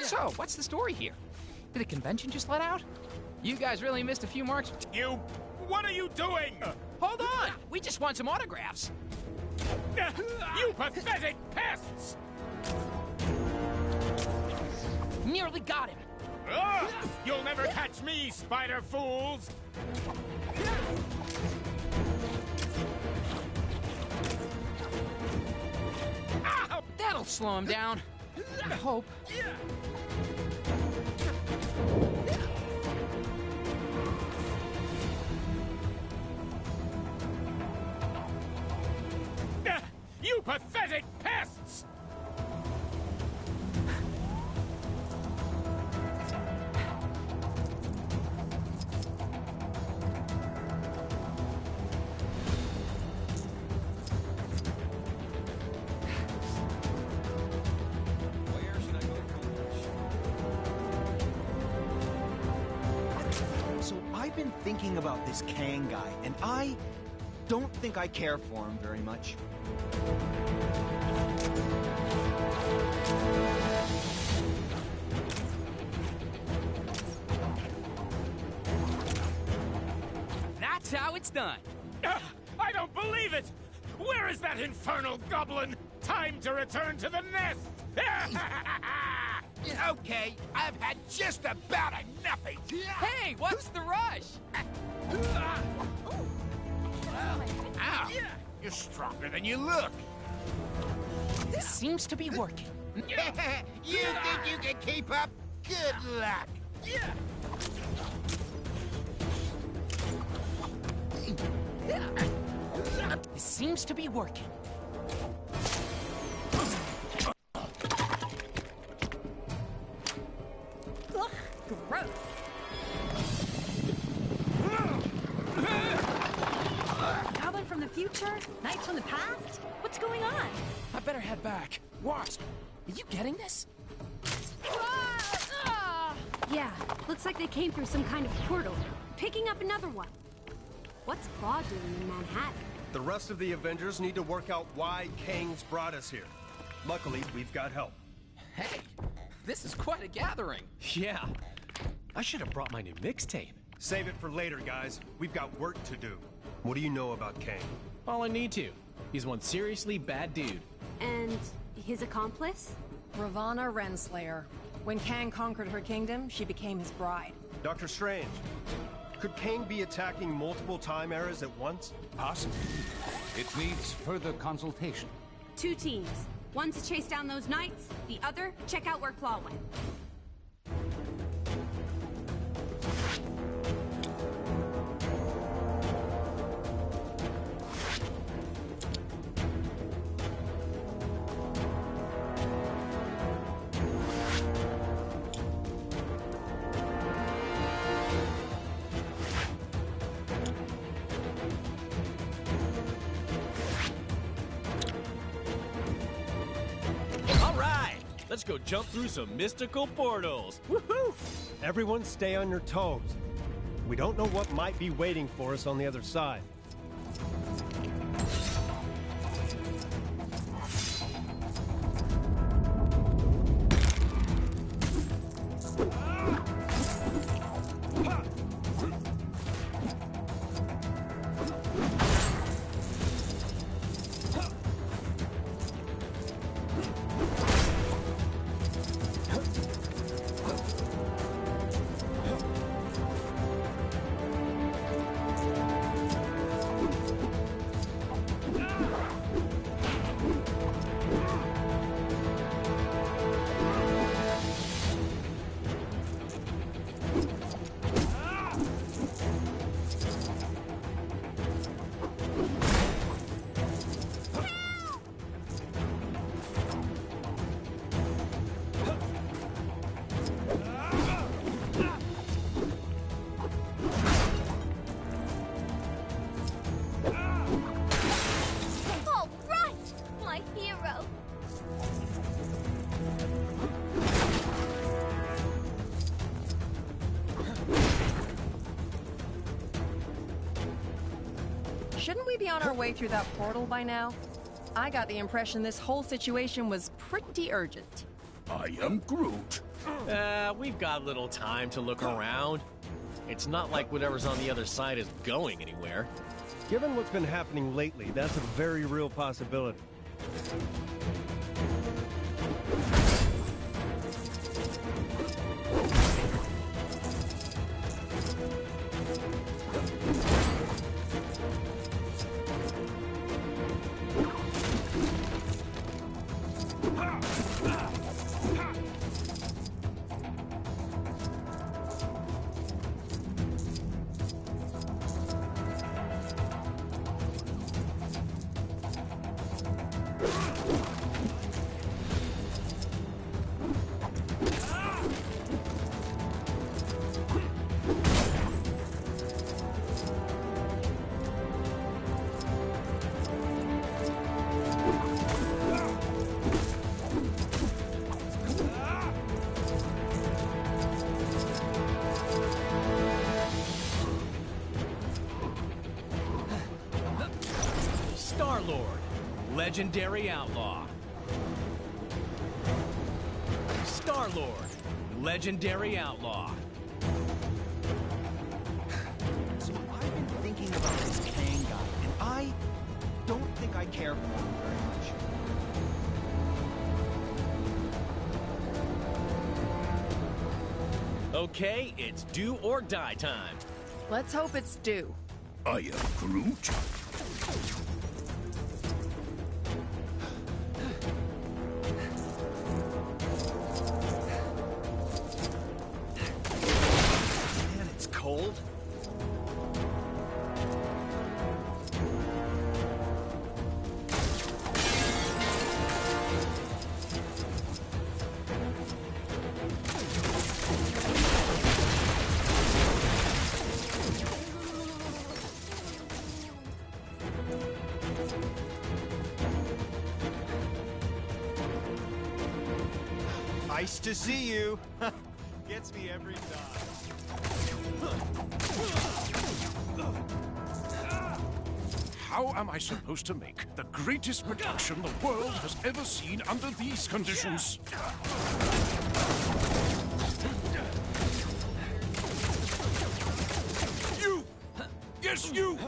So, what's the story here? Did the convention just let out? You guys really missed a few marks. You... What are you doing? Hold on! We just want some autographs. You pathetic pests! Nearly got him. You'll never catch me, spider fools! That'll slow him down. I hope. You pathetic pests! So I've been thinking about this Kang guy, and I don't think I care for him very much. That's how it's done. I don't believe it! Where is that infernal goblin? Time to return to the nest! Okay, I've had just about enough of you. Hey, what's the rush? Ow, you're stronger than you look. This seems to be working. You think you can keep up? Good luck. This seems to be working. Ugh, gross. Goblin from the future? Knights from the past? What's going on? I better head back. Wasp, are you getting this? Yeah, looks like they came through some kind of portal. Picking up another one. What's Claw doing in Manhattan? The rest of the Avengers need to work out why Kang's brought us here. Luckily, we've got help. Hey, this is quite a gathering. Yeah. I should have brought my new mixtape. Save it for later, guys. We've got work to do. What do you know about Kang? All I need to. He's one seriously bad dude. And his accomplice? Ravana Renslayer. When Kang conquered her kingdom, she became his bride. Dr. Strange, could Kang be attacking multiple time eras at once? Possibly. It needs further consultation. 2 teams. One to chase down those knights, the other, check out where Claw went. Let's go jump through some mystical portals. Woohoo! Everyone stay on your toes. We don't know what might be waiting for us on the other side. Shouldn't we be on our way through that portal by now? I got the impression this whole situation was pretty urgent. I am Groot. We've got little time to look around. It's not like whatever's on the other side is going anywhere. Given what's been happening lately, that's a very real possibility. Star-Lord, legendary outlaw. Star-Lord, legendary outlaw. So I've been thinking about this Kang guy, and I don't think I care for him very much. Okay, it's do or die time. Let's hope it's due. I am Groot. Man, it's cold. Nice to see you. Gets me every time. How am I supposed to make the greatest production the world has ever seen under these conditions? You! Yes, you!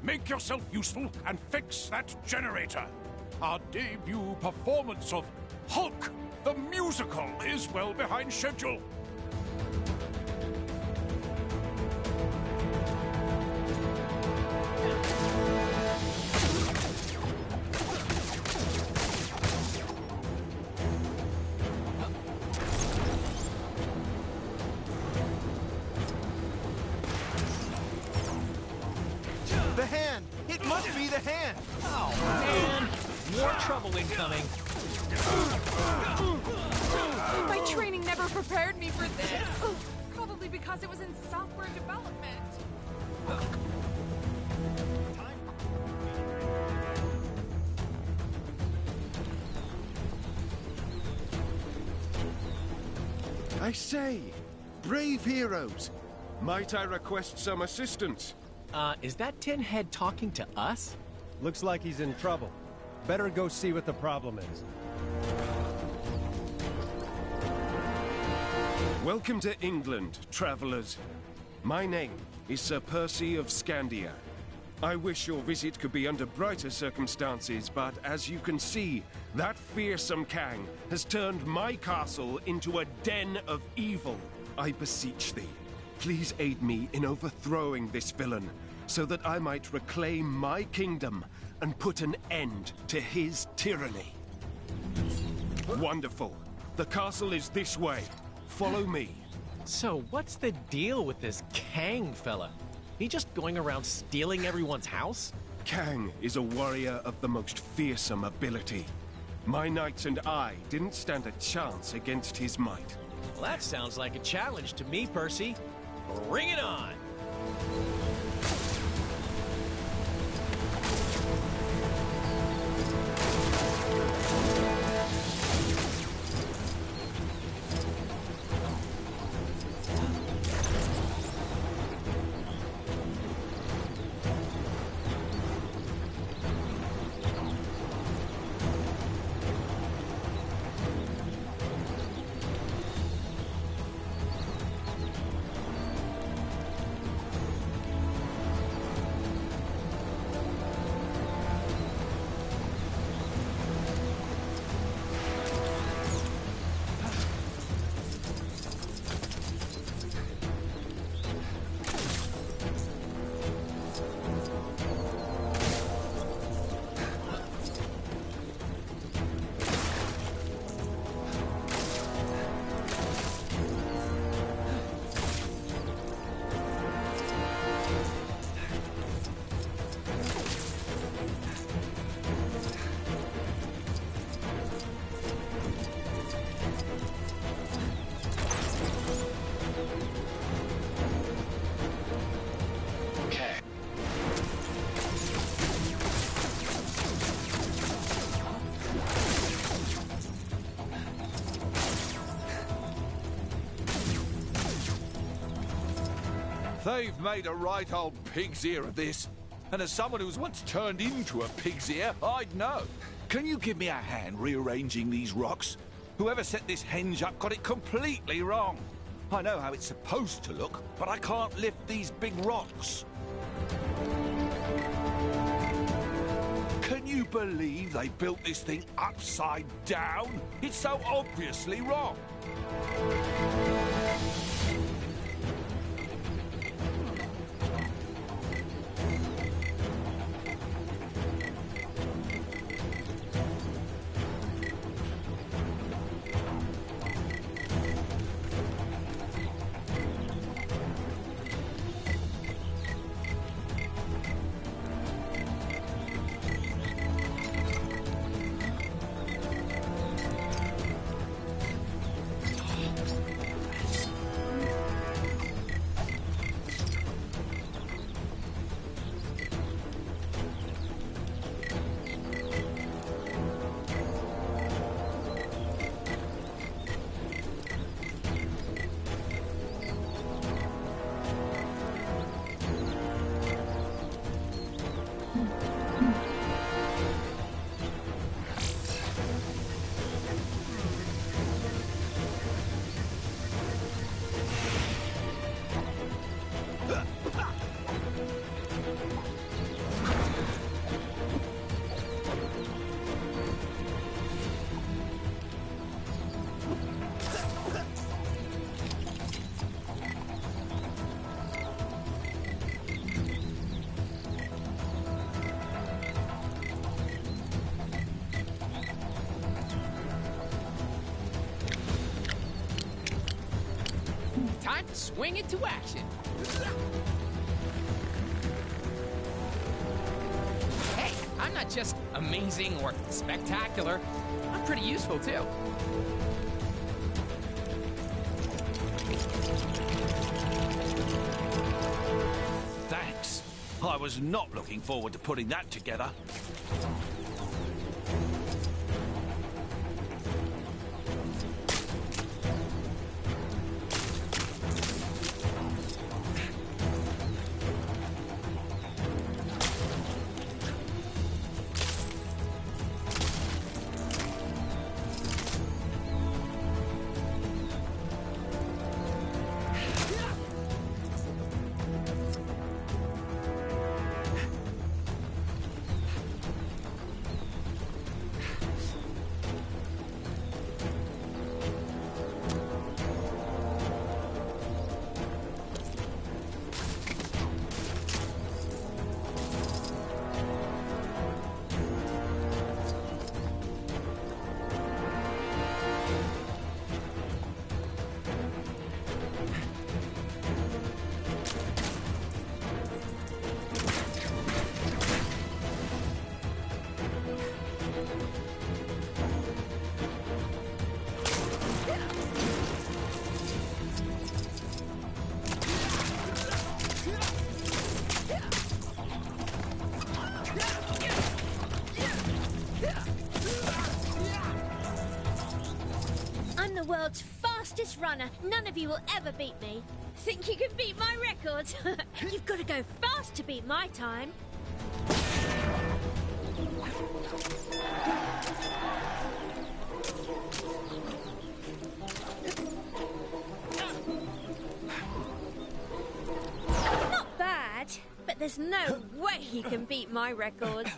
Make yourself useful and fix that generator. Our debut performance of Hulk, the musical, is well behind schedule. The hand! It must be the hand! Oh, man! More trouble incoming. My training never prepared me for this. Probably because it was in software development. I say, brave heroes, might I request some assistance? Is that Tin Head talking to us? Looks like he's in trouble. Better go see what the problem is. Welcome to England, travelers. My name is Sir Percy of Scandia. I wish your visit could be under brighter circumstances, but as you can see, that fearsome Kang has turned my castle into a den of evil. I beseech thee, please aid me in overthrowing this villain, so that I might reclaim my kingdom and put an end to his tyranny. Wonderful. The castle is this way. Follow me. So what's the deal with this Kang fella? He just going around stealing everyone's house? Kang is a warrior of the most fearsome ability. My knights and I didn't stand a chance against his might. Well, that sounds like a challenge to me, Percy. Bring it on! They've made a right old pig's ear of this. And as someone who's once turned into a pig's ear, I'd know. Can you give me a hand rearranging these rocks? Whoever set this henge up got it completely wrong. I know how it's supposed to look, but I can't lift these big rocks. Can you believe they built this thing upside down? It's so obviously wrong. Time to swing it to action. Hey, I'm not just amazing or spectacular. I'm pretty useful, too. Thanks. I was not looking forward to putting that together. I'm the world's fastest runner. None of you will ever beat me. Think you can beat my record? You've got to go fast to beat my time. Not bad, but there's no way you can beat my record.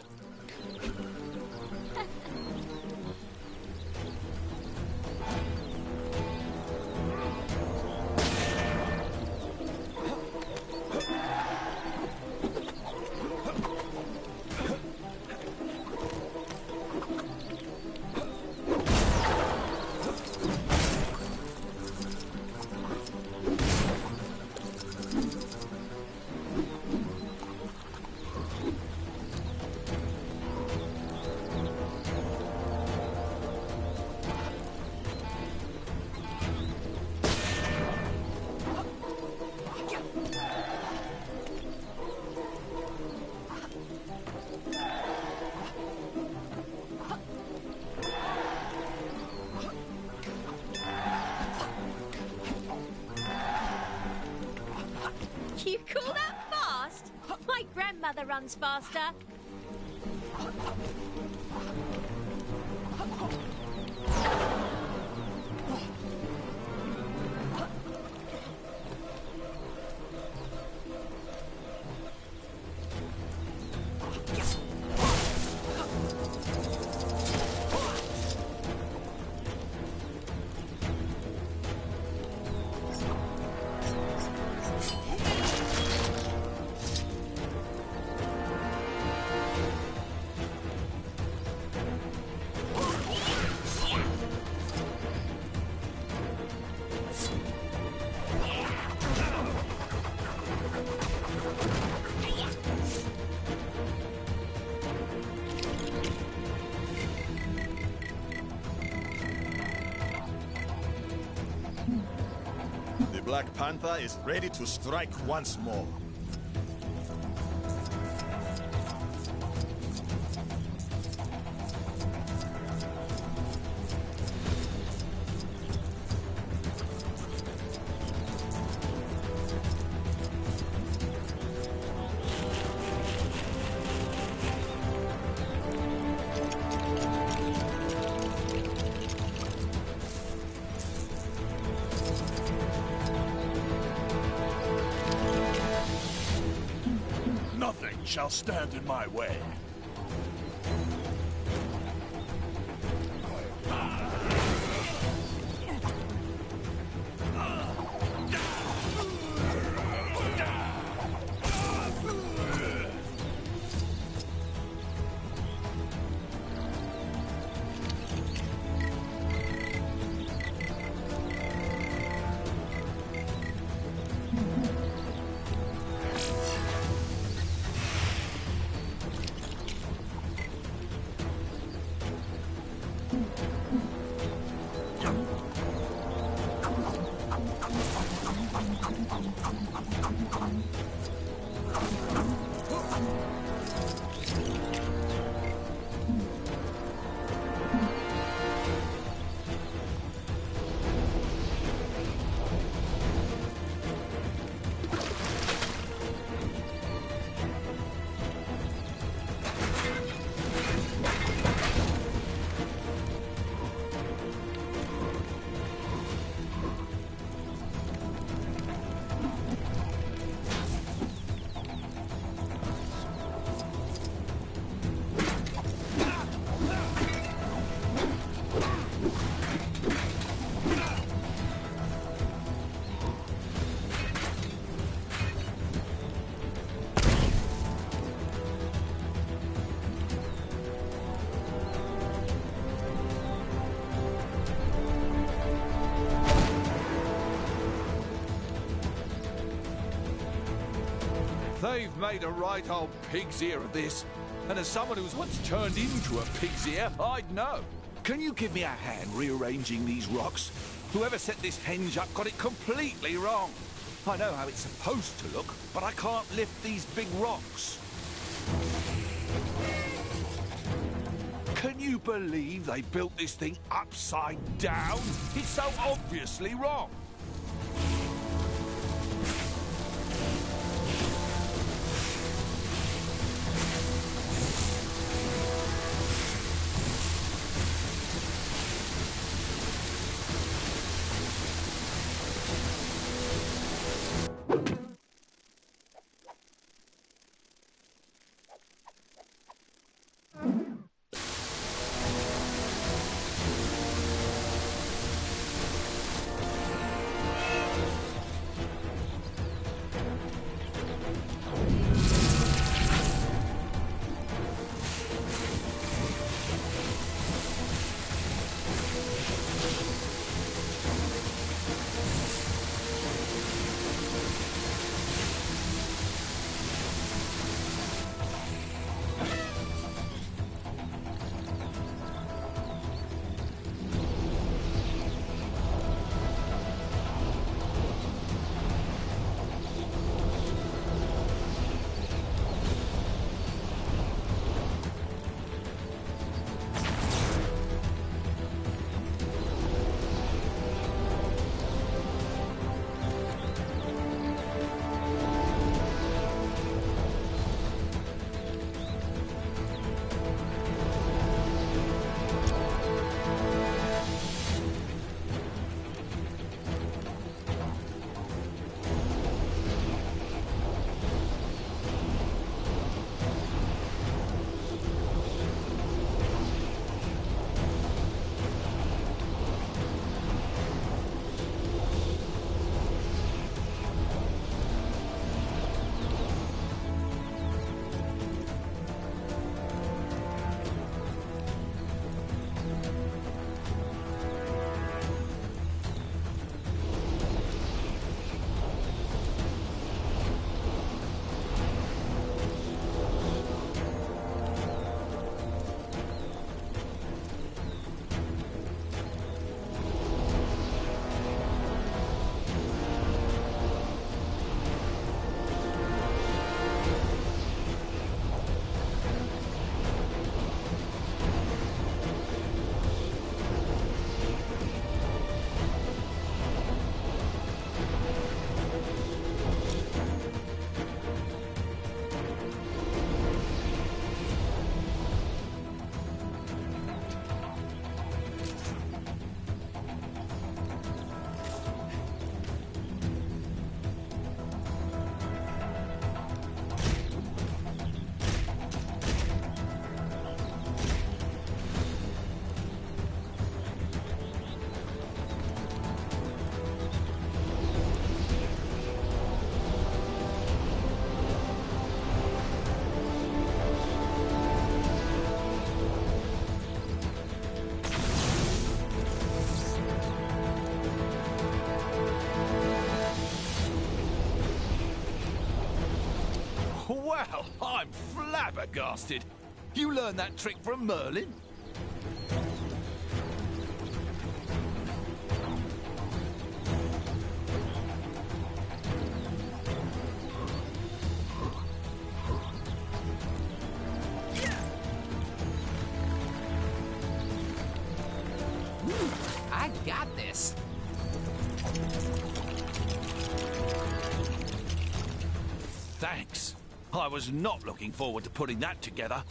You call that fast? My grandmother runs faster. The Black Panther is ready to strike once more. Nothing shall stand in my way. They've made a right old pig's ear of this. And as someone who's once turned into a pig's ear, I'd know. Can you give me a hand rearranging these rocks? Whoever set this henge up got it completely wrong. I know how it's supposed to look, but I can't lift these big rocks. Can you believe they built this thing upside down? It's so obviously wrong. Well, I'm flabbergasted. You learned that trick from Merlin? I got this. Thanks. I was not looking forward to putting that together.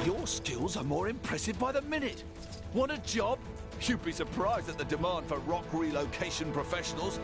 Your skills are more impressive by the minute. Want a job? You'd be surprised at the demand for rock relocation professionals.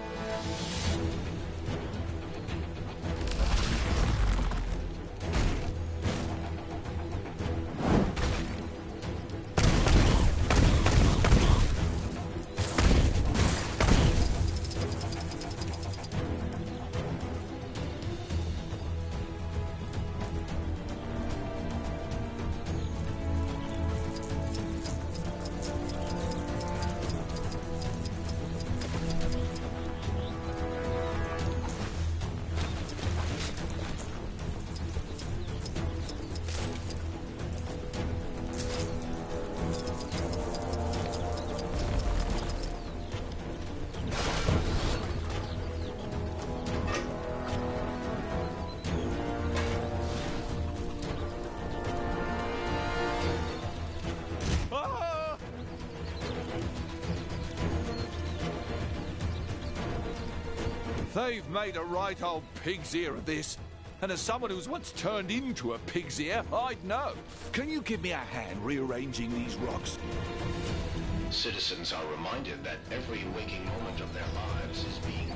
They've made a right old pig's ear of this. And as someone who's once turned into a pig's ear, I'd know. Can you give me a hand rearranging these rocks? Citizens are reminded that every waking moment of their lives is being...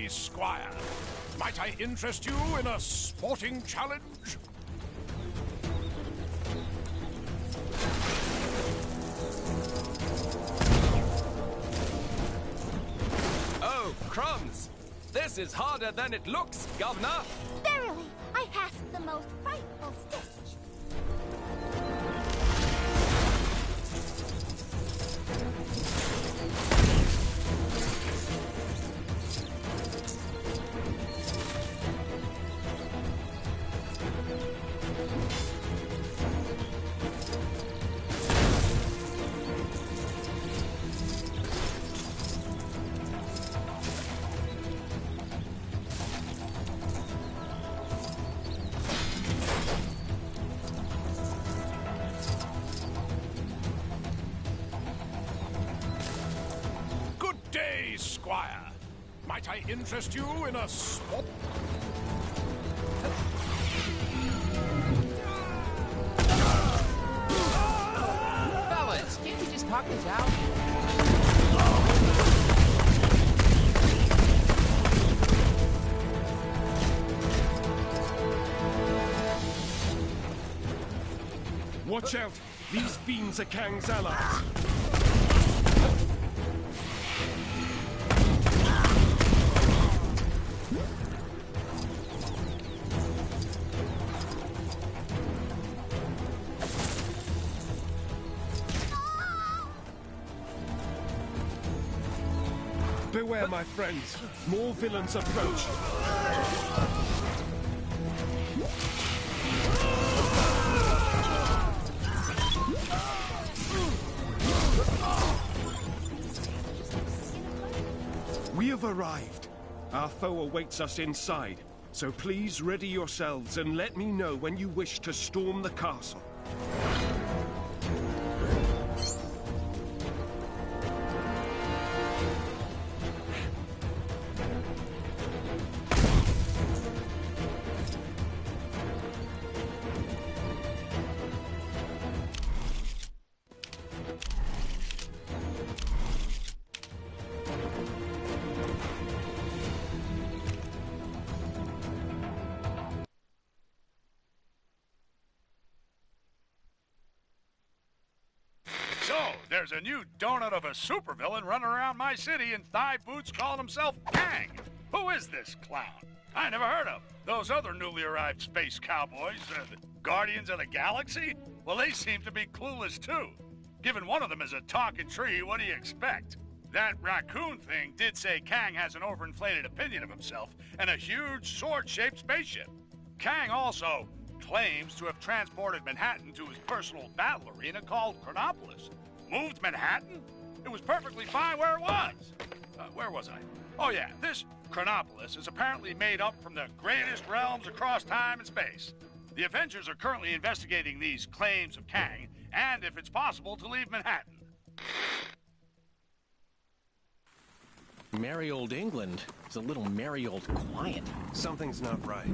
Squire. Might I interest you in a sporting challenge? Oh, crumbs! This is harder than it looks, Governor! Verily, I have the most frightful stitch. squire. Might I interest you in a swap? Fellas, can't we just talk this out? Watch out! These fiends are Kang's allies. Beware, my friends. More villains approach. We have arrived. Our foe awaits us inside, so please ready yourselves and let me know when you wish to storm the castle. There's a new donut of a supervillain running around my city in thigh boots calling himself Kang. Who is this clown? I never heard of. Those other newly arrived space cowboys, the Guardians of the Galaxy? Well, they seem to be clueless, too. Given one of them is a talking tree, what do you expect? That raccoon thing did say Kang has an overinflated opinion of himself and a huge sword-shaped spaceship. Kang also claims to have transported Manhattan to his personal battle arena called Chronopolis. Moved Manhattan? It was perfectly fine where it was. Where was I? Oh yeah, this Chronopolis is apparently made up from the greatest realms across time and space. The Avengers are currently investigating these claims of Kang, and if it's possible to leave Manhattan. Merry old England is a little merry old quiet. Something's not right.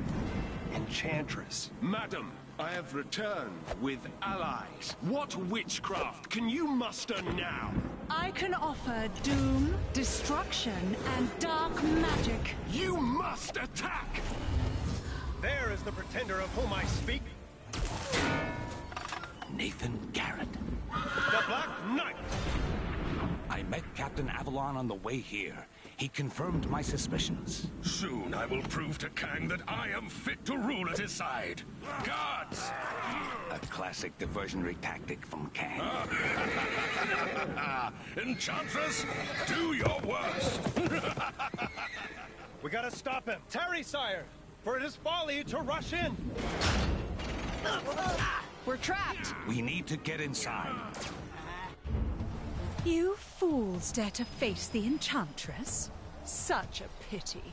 Enchantress. Madam, I have returned with allies. What witchcraft can you muster now? I can offer doom, destruction, and dark magic. You must attack! There is the pretender of whom I speak. Nathan Garrett. The Black Knight! I met Captain Avalon on the way here. He confirmed my suspicions. Soon I will prove to Kang that I am fit to rule at his side. Guards! A classic diversionary tactic from Kang. Enchantress, do your worst! We gotta stop him. Tarry, sire, for it is folly to rush in. We're trapped. We need to get inside. You fools dare to face the Enchantress? Such a pity.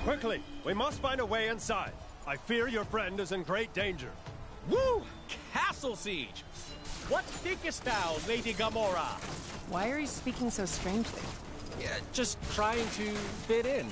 Quickly, we must find a way inside. I fear your friend is in great danger. Woo! Castle siege! What thinkest thou, Lady Gamora? Why are you speaking so strangely? Yeah, just trying to fit in.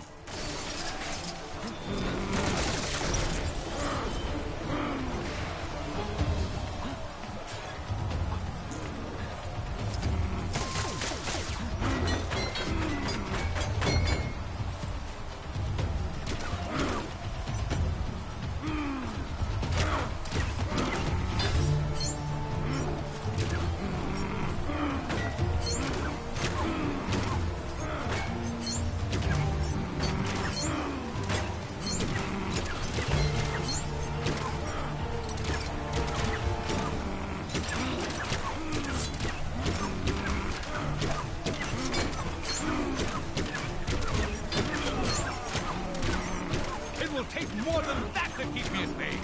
More than that to keep me at bay.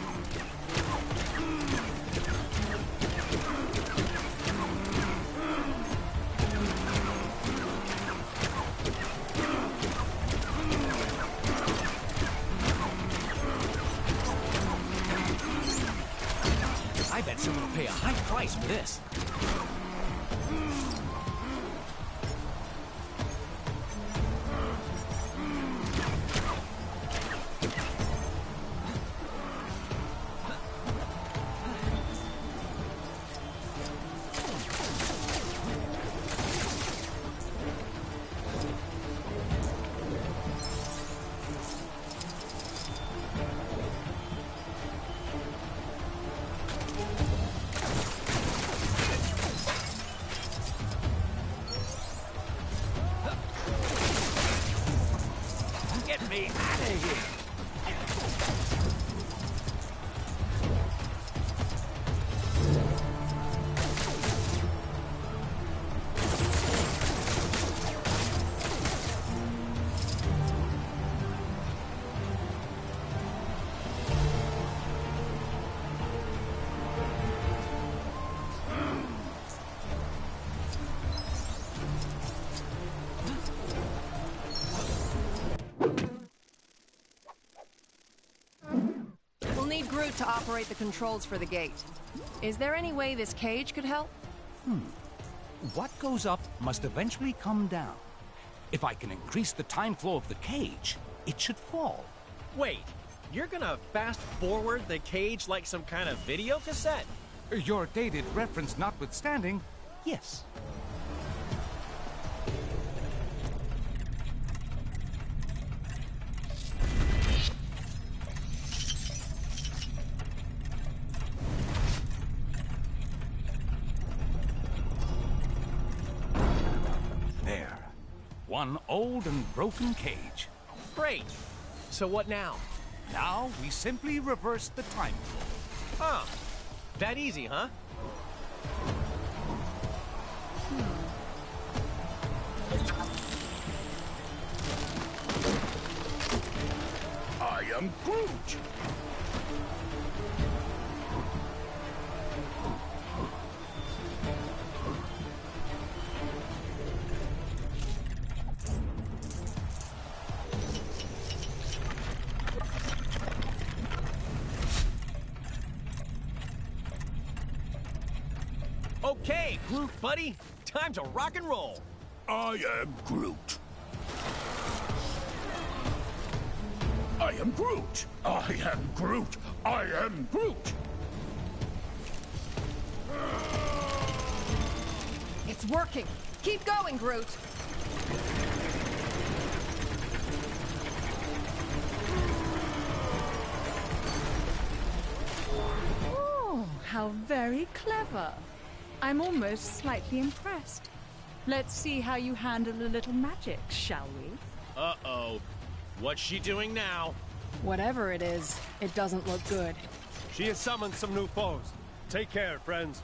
I bet someone will pay a high price for this. Groot to operate the controls for the gate. Is there any way this cage could help? What goes up must eventually come down. If I can increase the time flow of the cage, it should fall. Wait, you're gonna fast forward the cage like some kind of video cassette? Your dated reference notwithstanding, yes. There. One old and broken cage. Great. So what now? Now we simply reverse the time flow. Oh, that easy, huh? I am Groot. Okay, Groot, buddy. Time to rock and roll. I am Groot. I am Groot. I am Groot. I am Groot. It's working. Keep going, Groot. Oh, how very clever. I'm almost slightly impressed. Let's see how you handle a little magic, shall we? Uh-oh. What's she doing now? Whatever it is, it doesn't look good. She has summoned some new foes. Take care, friends.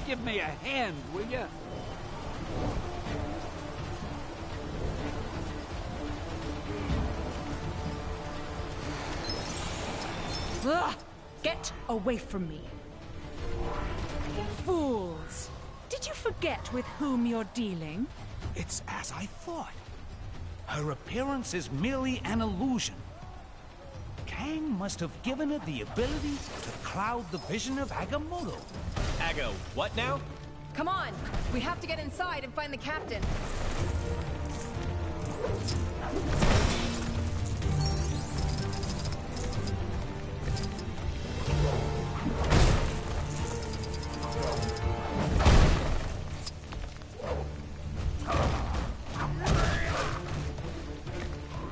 Give me a hand, will ya? Ugh! Get away from me. Fools! Did you forget with whom you're dealing? It's as I thought. Her appearance is merely an illusion. Kang must have given her the ability to cloud the vision of Agamotto. What now? Come on! We have to get inside and find the captain.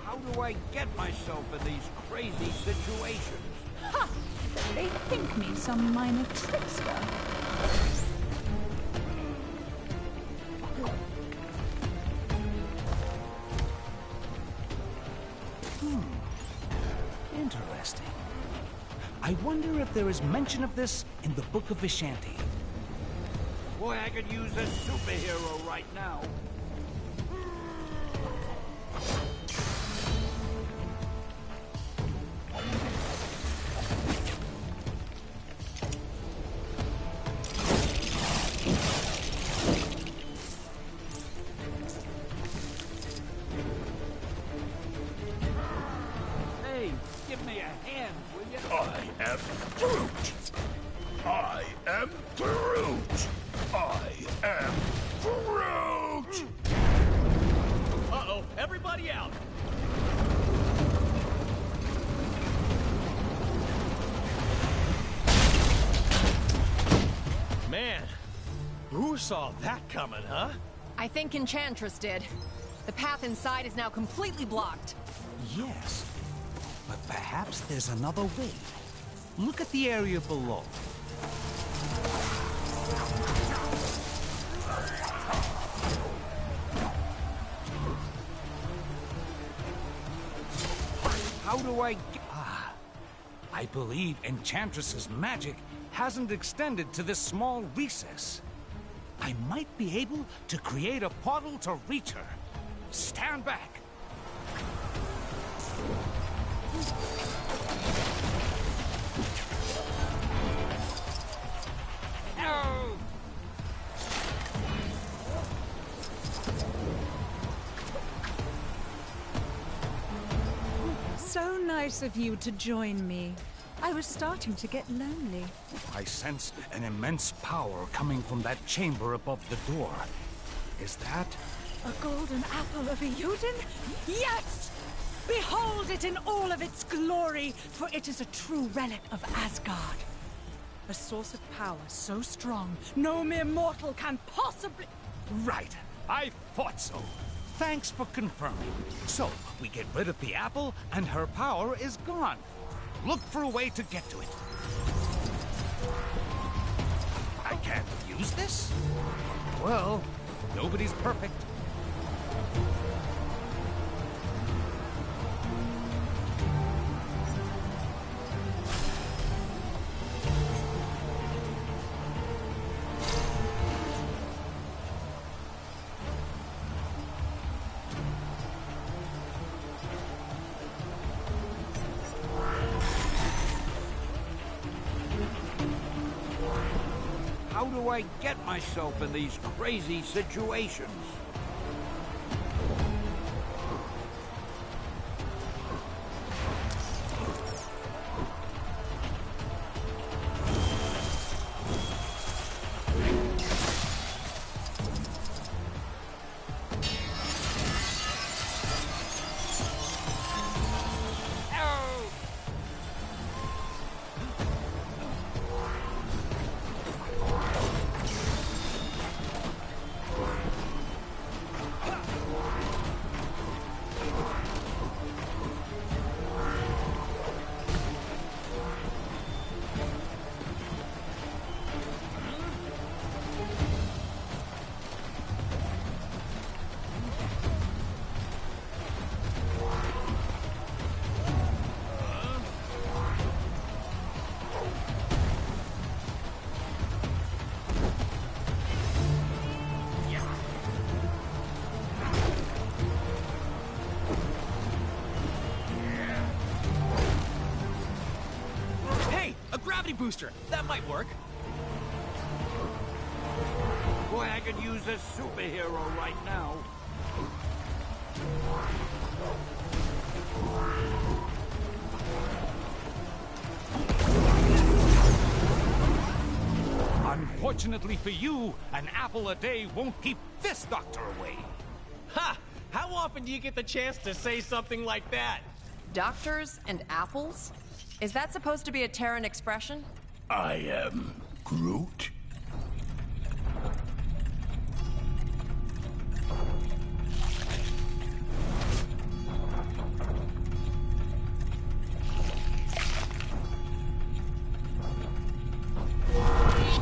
How do I get myself in these crazy situations? Ha! They think me some minor trickster. Interesting. I wonder if there is mention of this in the Book of Vishanti. Boy, I could use a superhero right now. Hey, give me a hand, will you? I am Groot! I am Groot! I am Groot! Uh-oh, everybody out! Man, who saw that coming, huh? I think Enchantress did. The path inside is now completely blocked. Yes, but perhaps there's another way. Look at the area below. How do I get... I believe Enchantress's magic hasn't extended to this small recess. I might be able to create a portal to reach her. Stand back. Oh! So nice of you to join me. I was starting to get lonely. I sense an immense power coming from that chamber above the door. Is that... A golden apple of Euden? Yes! Behold it in all of its glory, for it is a true relic of Asgard. A source of power so strong, no mere mortal can possibly... Right. I thought so. Thanks for confirming. So, we get rid of the apple, and her power is gone. Look for a way to get to it. I can't use this? Well, nobody's perfect. How do I get myself in these crazy situations? booster. That might work. Boy, I could use a superhero right now. Unfortunately for you, an apple a day won't keep this doctor away. Ha! How often do you get the chance to say something like that? Doctors and apples? Is that supposed to be a Terran expression? I am Groot.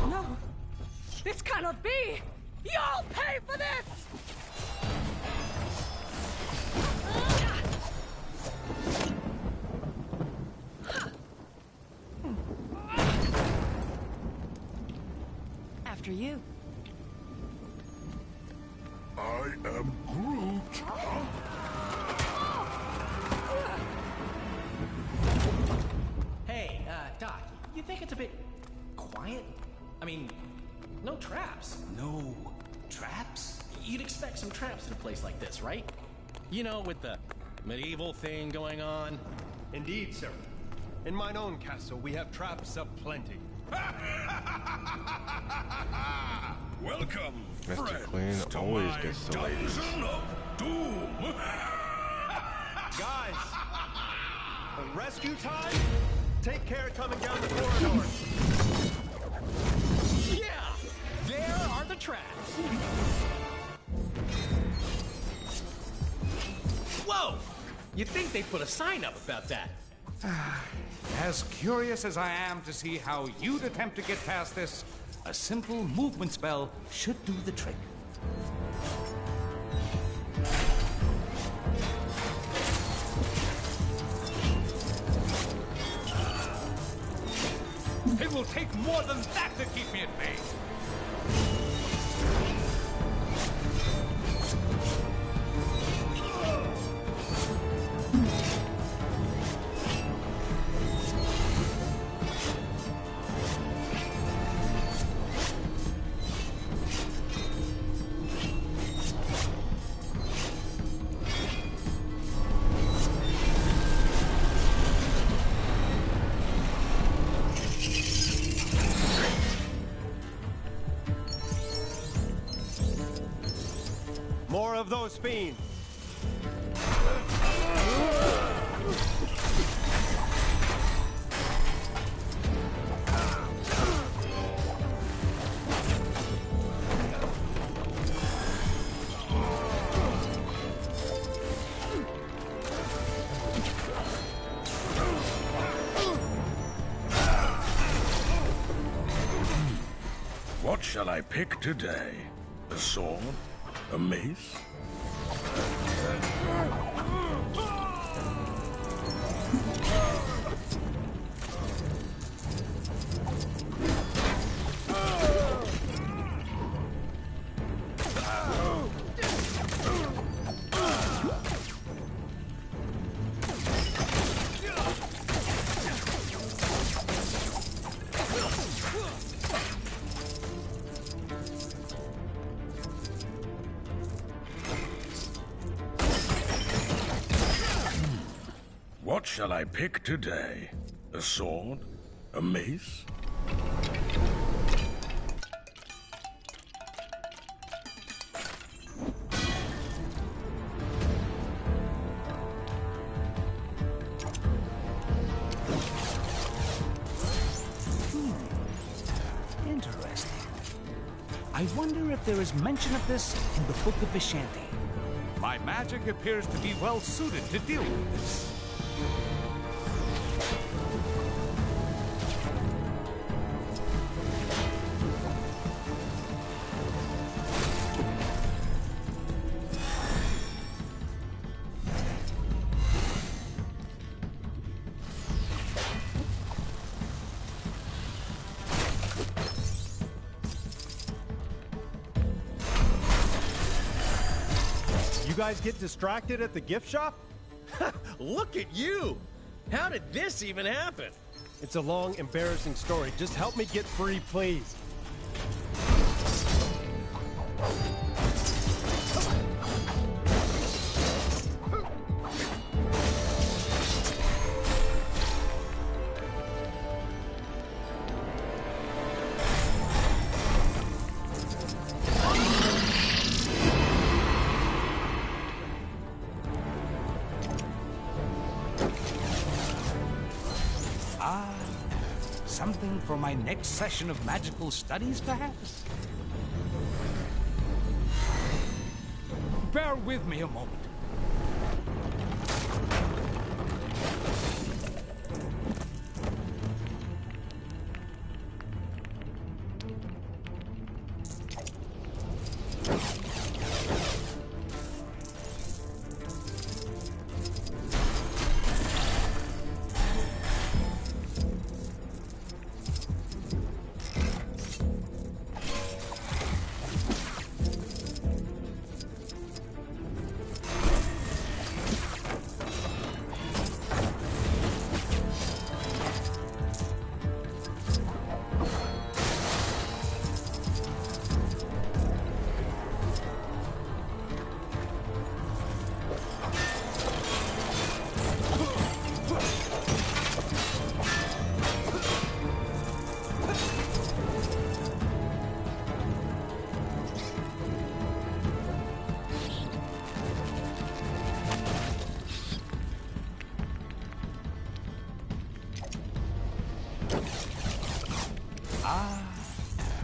No! This cannot be! You'll pay for this! After you. I am Groot. Hey, Doc, you think it's a bit quiet? I mean, no traps. No traps? You'd expect some traps in a place like this, right? You know, with the medieval thing going on. Indeed, sir. In mine own castle, we have traps aplenty. Welcome, Mr. friends, Clean to always my gets delayed. Dungeon of Doom. Guys! Rescue time? Take care coming down the corridor. Yeah! There are the traps! Whoa! You'd think they'd put a sign up about that. As curious as I am to see how you'd attempt to get past this, a simple movement spell should do the trick. It will take more than that to keep me at bay. More of those fiends. What shall I pick today? A sword? A mace? What shall I pick today? A sword? A mace? Interesting. I wonder if there is mention of this in the Book of Vishanti. My magic appears to be well suited to deal with this. You guys get distracted at the gift shop? Look at you! How did this even happen? It's a long, embarrassing story. Just help me get free, please. Something for my next session of magical studies, perhaps? Bear with me a moment.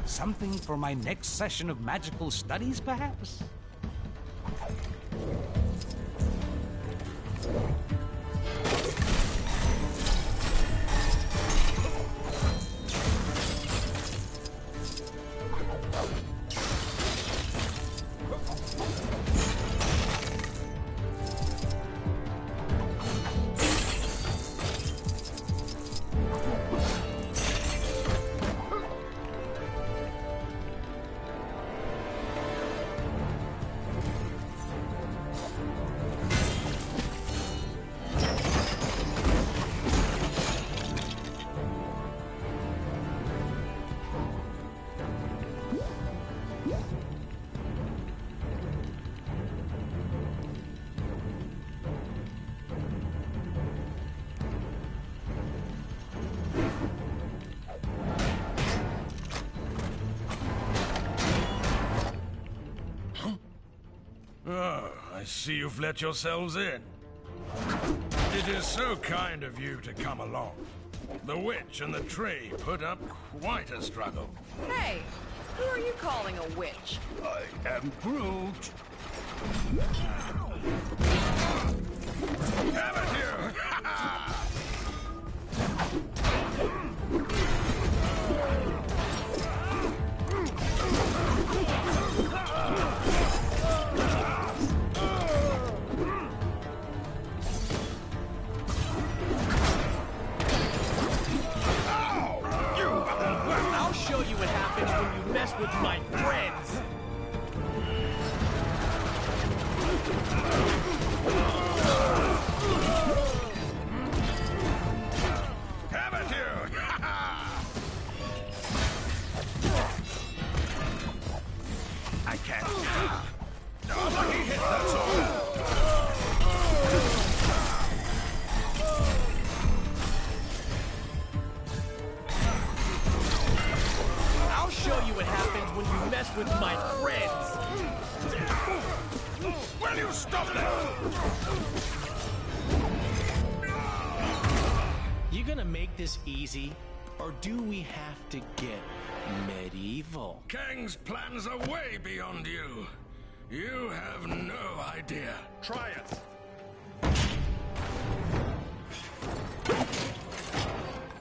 Something for my next session of magical studies, perhaps? I see you've let yourselves in. It is so kind of you to come along. The witch and the tree put up quite a struggle. Hey, who are you calling a witch? I am Groot. Have it here! I'll show you what happens when you mess with my friends. Have it here! I can't. A lucky hit, that's all. I'll show you what happens when you mess with my friends. Will you stop that? You gonna make this easy, or do we have to get medieval? Kang's plans are way beyond you. You have no idea. Try it.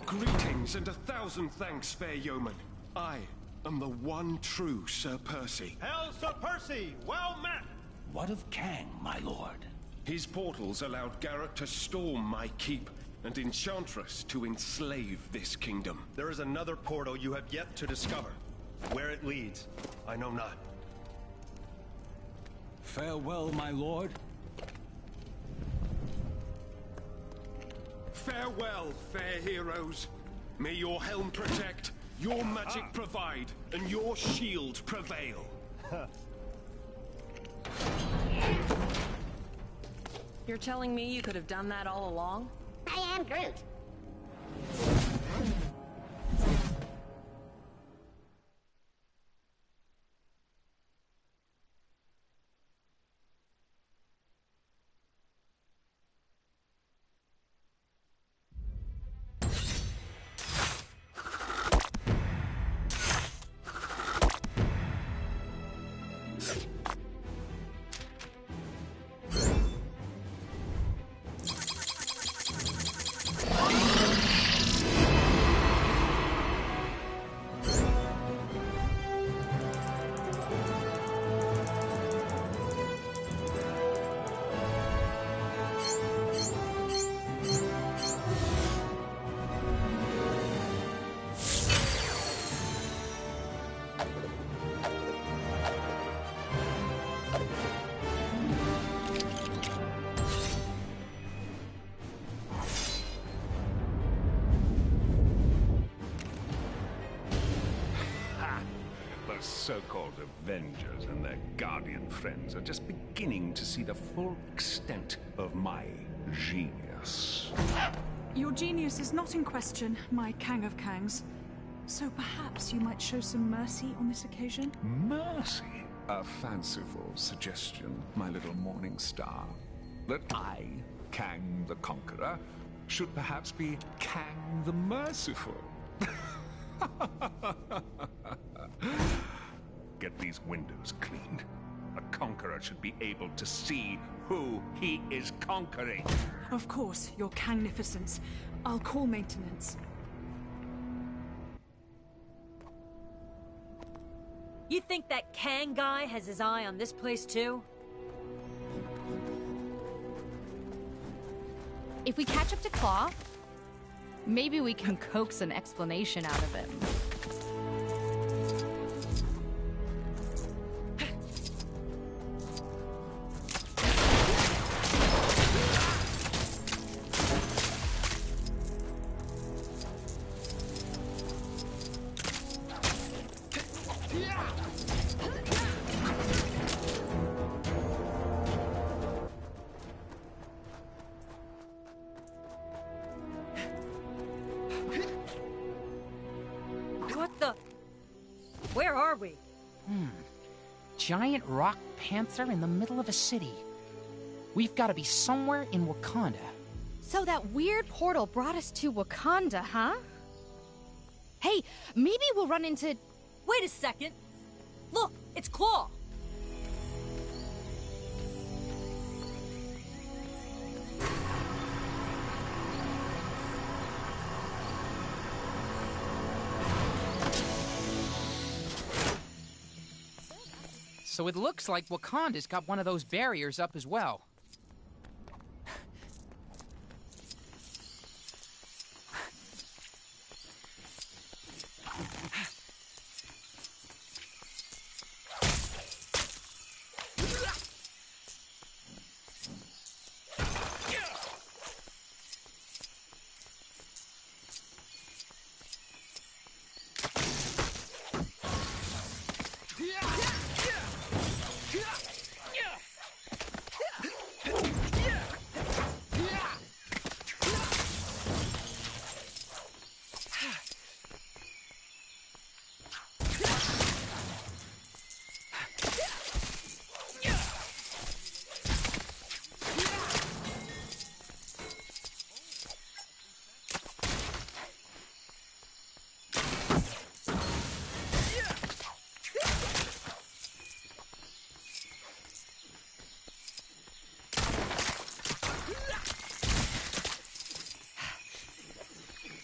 Greetings and 1,000 thanks, fair yeoman. I am the one true Sir Percy. Hail, Sir Percy! Well met! What of Kang, my lord? His portals allowed Garrett to storm my keep, and Enchantress to enslave this kingdom. There is another portal you have yet to discover. Where it leads, I know not. Farewell, my lord. Farewell, fair heroes. May your helm protect, your magic provide, and your shield prevail. You're telling me you could have done that all along? I am Groot. The so-called Avengers and their Guardian friends are just beginning to see the full extent of my genius. Your genius is not in question, my Kang of Kangs. So perhaps you might show some mercy on this occasion? Mercy? A fanciful suggestion, my little morning star. That I, Kang the Conqueror, should perhaps be Kang the Merciful. Get these windows cleaned. A conqueror should be able to see who he is conquering. Of course, your Kangnificence. I'll call maintenance. You think that Kang guy has his eye on this place too? If we catch up to Claw, maybe we can coax an explanation out of him. What the? Where are we? Giant rock panther in the middle of a city. We've got to be somewhere in Wakanda. So that weird portal brought us to Wakanda, huh? Hey, maybe we'll run into... Wait a second. Look, it's Claw. So it looks like Wakanda's got one of those barriers up as well.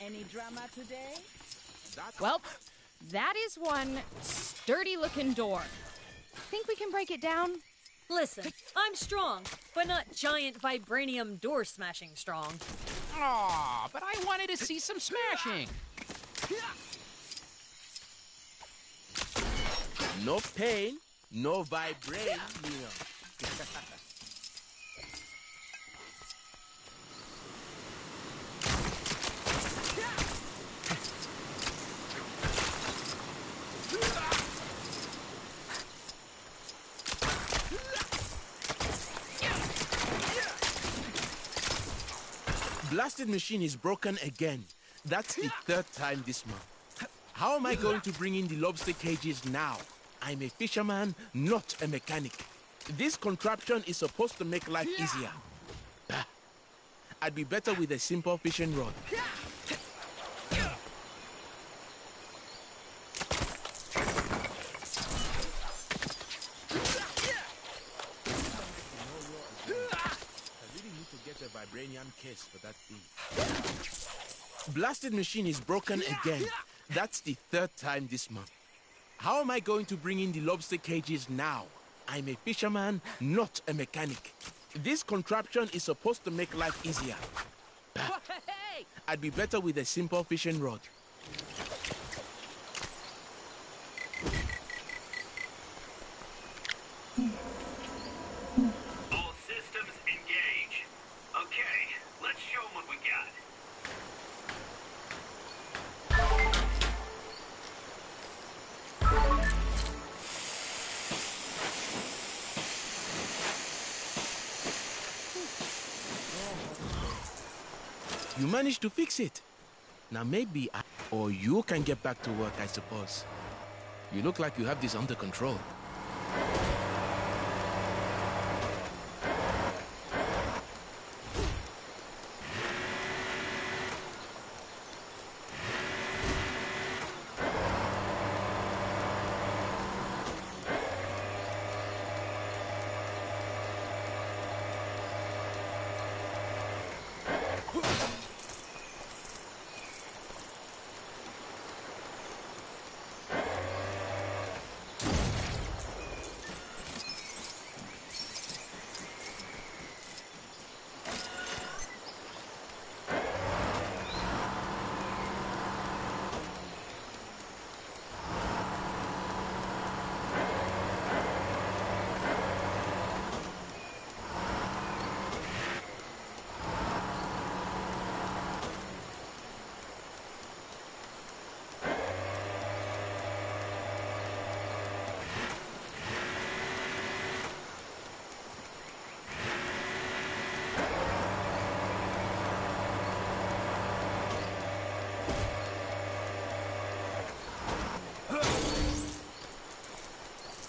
Any drama today? Well, that is one sturdy-looking door. Think we can break it down? Listen, I'm strong, but not giant vibranium door smashing strong. Aw, but I wanted to see some smashing. No pain, no vibranium. Blasted machine is broken again. That's the third time this month. How am I going to bring in the lobster cages now? I'm a fisherman, not a mechanic. This contraption is supposed to make life easier. Bah. I'd be better with a simple fishing rod. A vibranium case for that thing. Blasted machine is broken again. That's the third time this month. How am I going to bring in the lobster cages now? I'm a fisherman, not a mechanic. This contraption is supposed to make life easier. Bah. I'd be better with a simple fishing rod. You managed to fix it. Now maybe or you can get back to work, I suppose. You look like you have this under control.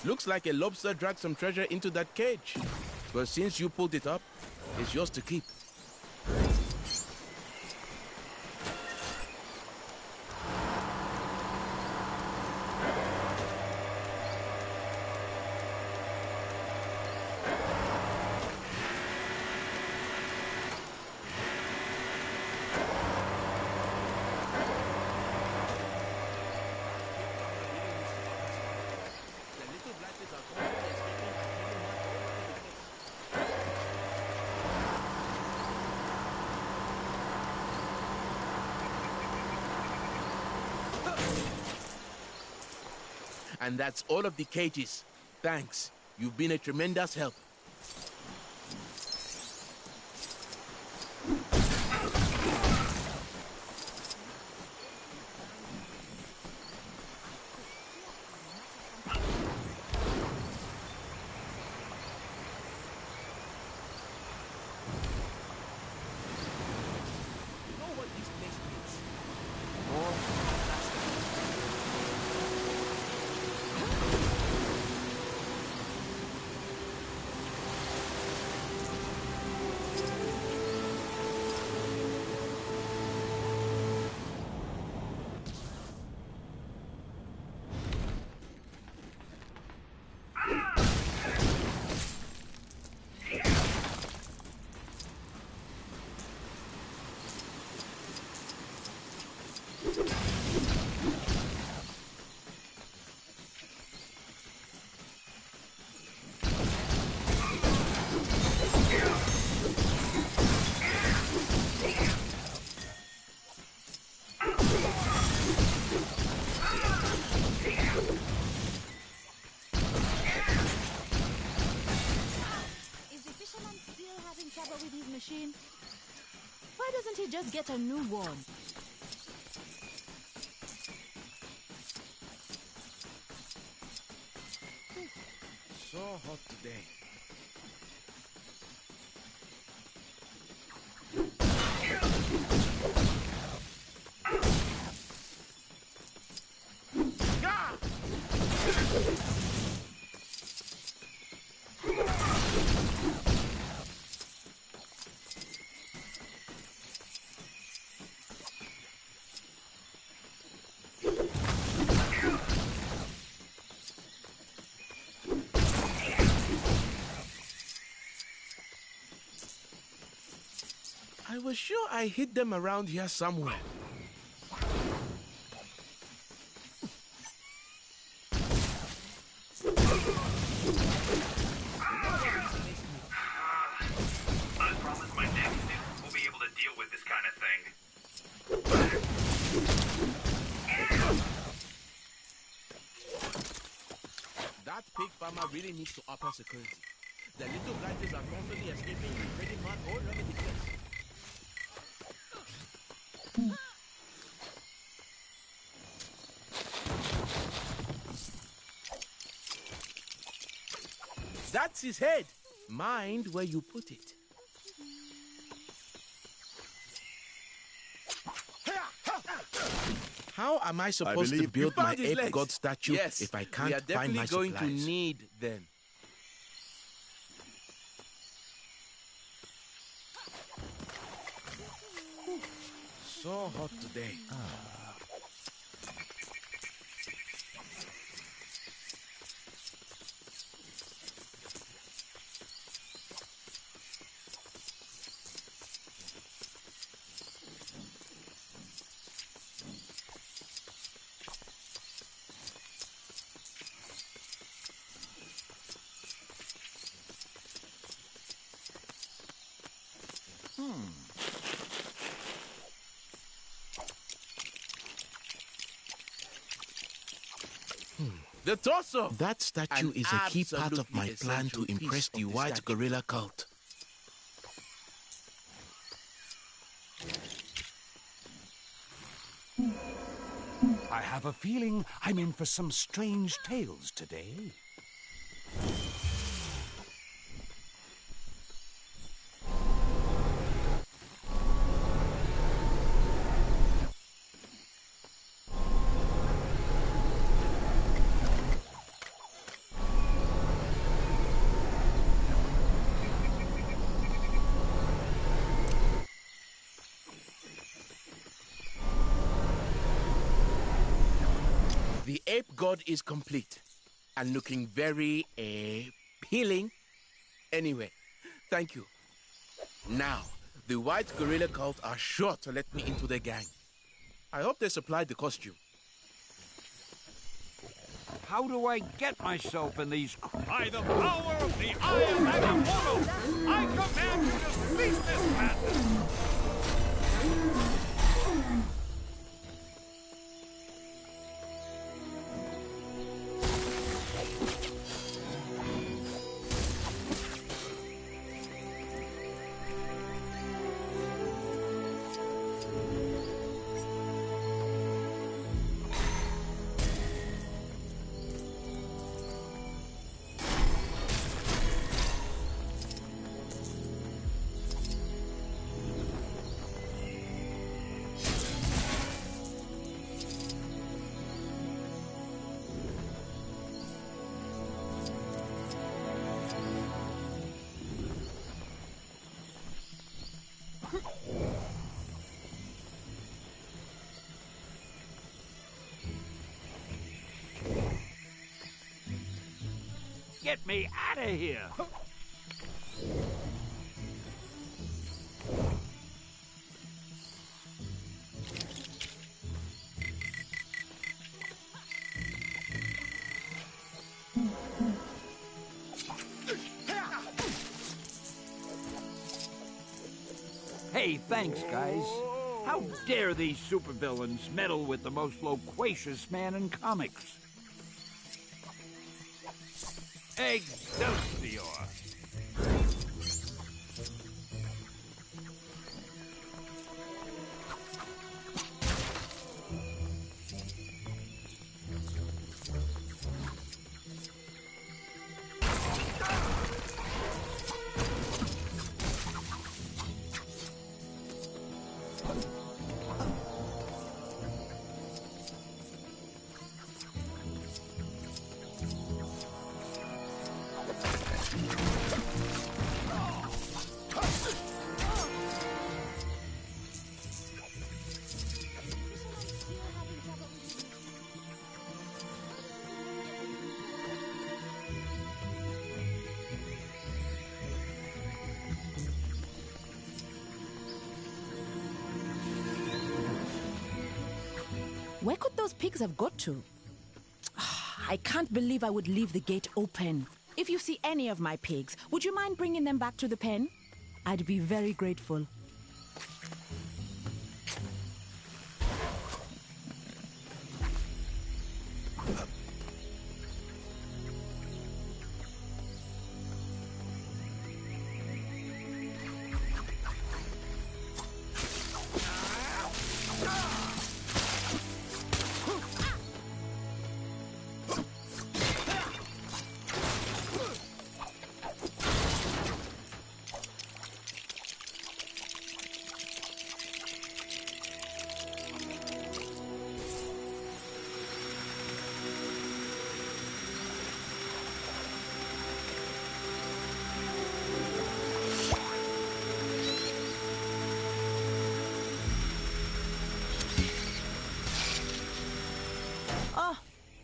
Looks like a lobster dragged some treasure into that cage. But since you pulled it up, it's yours to keep. And that's all of the cages. Thanks. You've been a tremendous help. With his machine? Why doesn't he just get a new one? So hot today. I was sure I hid them around here somewhere. I promise my next Noob will be able to deal with this kind of thing. That pig farmer really needs to up her security. The little writers are constantly escaping and trading mud all over the place. That's his head. Mind where you put it. How am I supposed to build my ape god statue if I can't find my supplies? We are definitely going to need them. So hot today. The torso! That statue is a key part of my plan to impress the white gorilla cult. I have a feeling I'm in for some strange tales today. The ape god is complete and looking very appealing. Anyway, thank you. Now, the white gorilla cult are sure to let me into their gang. I hope they supplied the costume. How do I get myself in these... By the power of the Eye of Agamotto, I command you to cease this madness! Get me out of here! Hey, thanks, guys. How dare these supervillains meddle with the most loquacious man in comics? Excelsior! those pigs have got to. I can't believe I would leave the gate open. If you see any of my pigs, would you mind bringing them back to the pen? I'd be very grateful.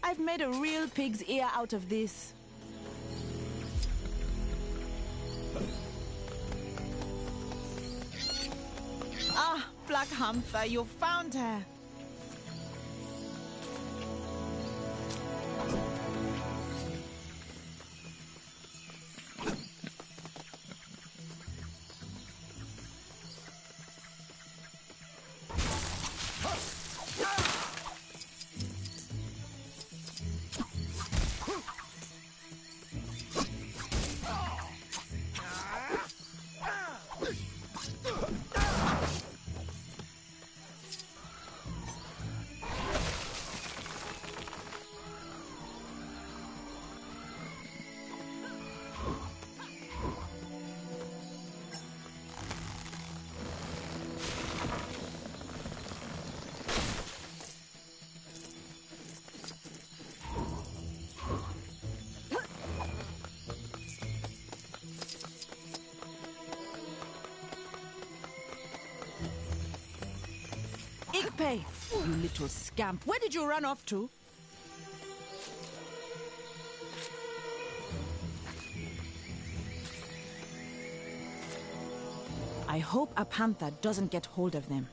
I've made a real pig's ear out of this. Ah, Black Hamtha, you found her. Igpe, you little scamp. Where did you run off to? I hope a panther doesn't get hold of them.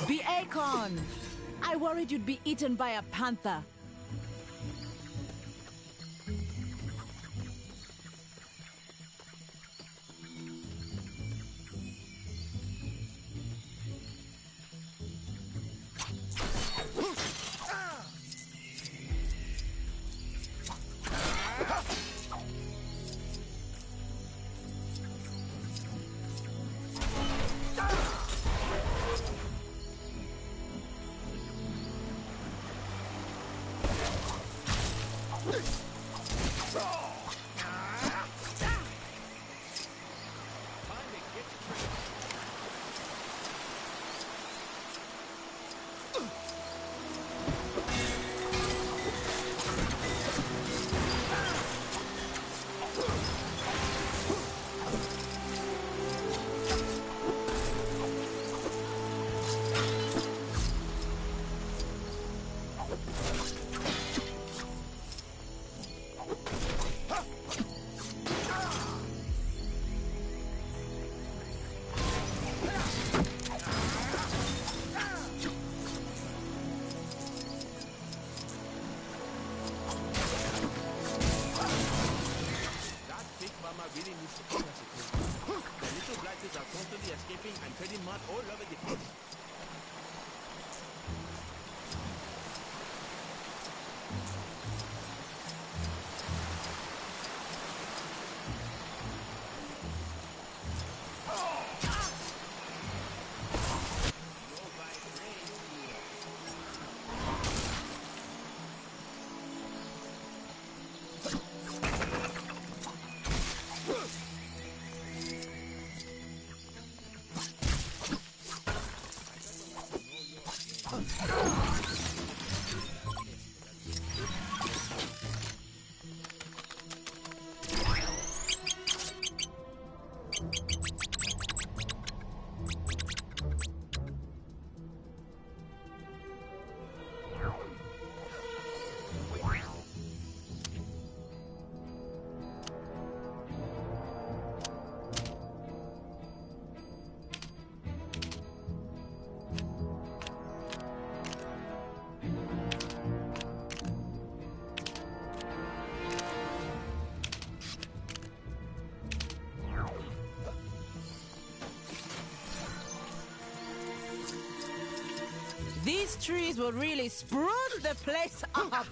Beacon! I worried you'd be eaten by a panther. These trees will really spruce the place up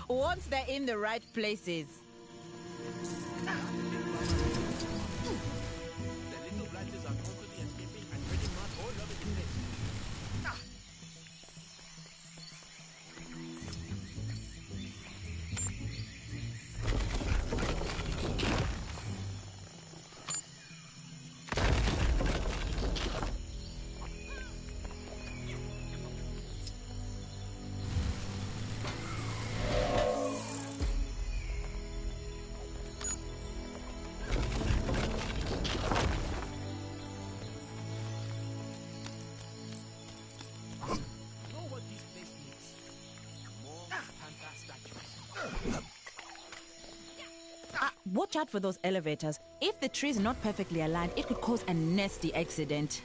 once they're in the right places. Watch out for those elevators. If the tree's not perfectly aligned, it could cause a nasty accident.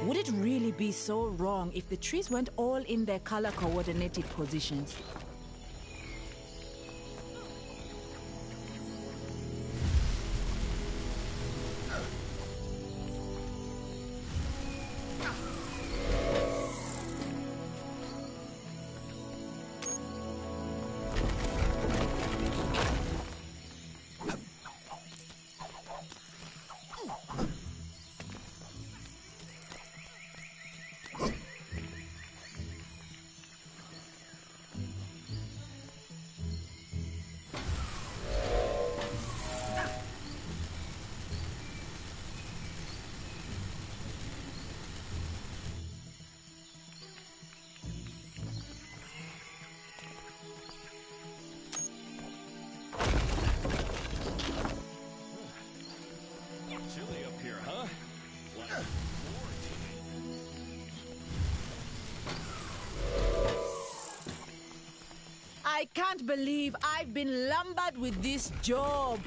Would it really be so wrong if the trees weren't all in their color-coordinated positions? Chilly up here, huh? I can't believe I've been lumbered with this job.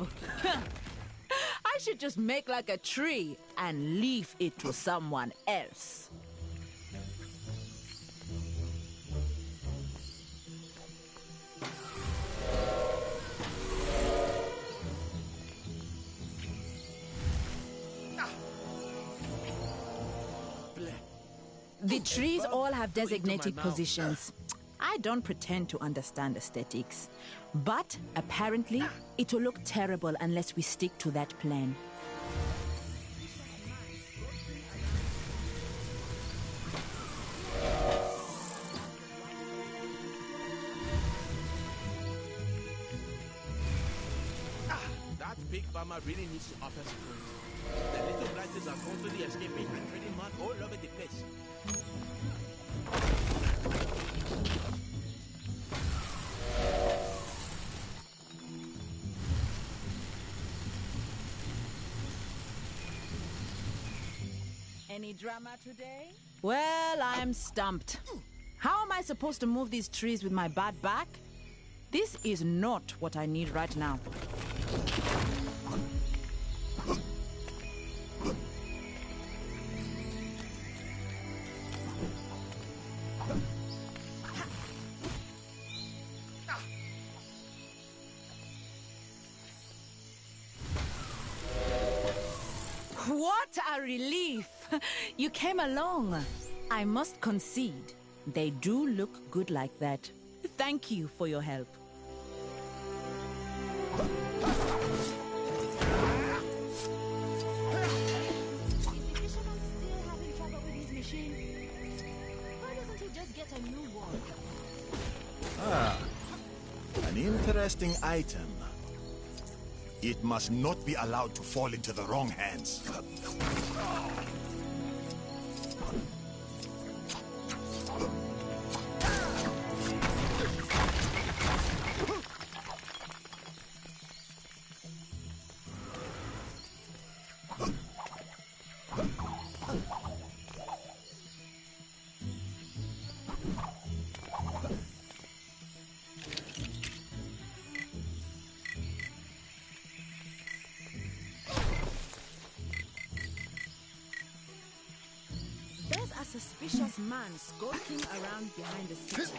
I should just make like a tree and leave it to someone else. The trees all have designated positions. I don't pretend to understand aesthetics, but apparently it will look terrible unless we stick to that plan. That big farmer really needs to up his security. The little branches are constantly escaping and treading mud all over the place. Any drama today? Well, I'm stumped. How am I supposed to move these trees with my bad back? This is not what I need right now. What a relief! You came along. I must concede, they do look good like that. Thank you for your help. Ah, an interesting item. It must not be allowed to fall into the wrong hands. man skulking around behind the city.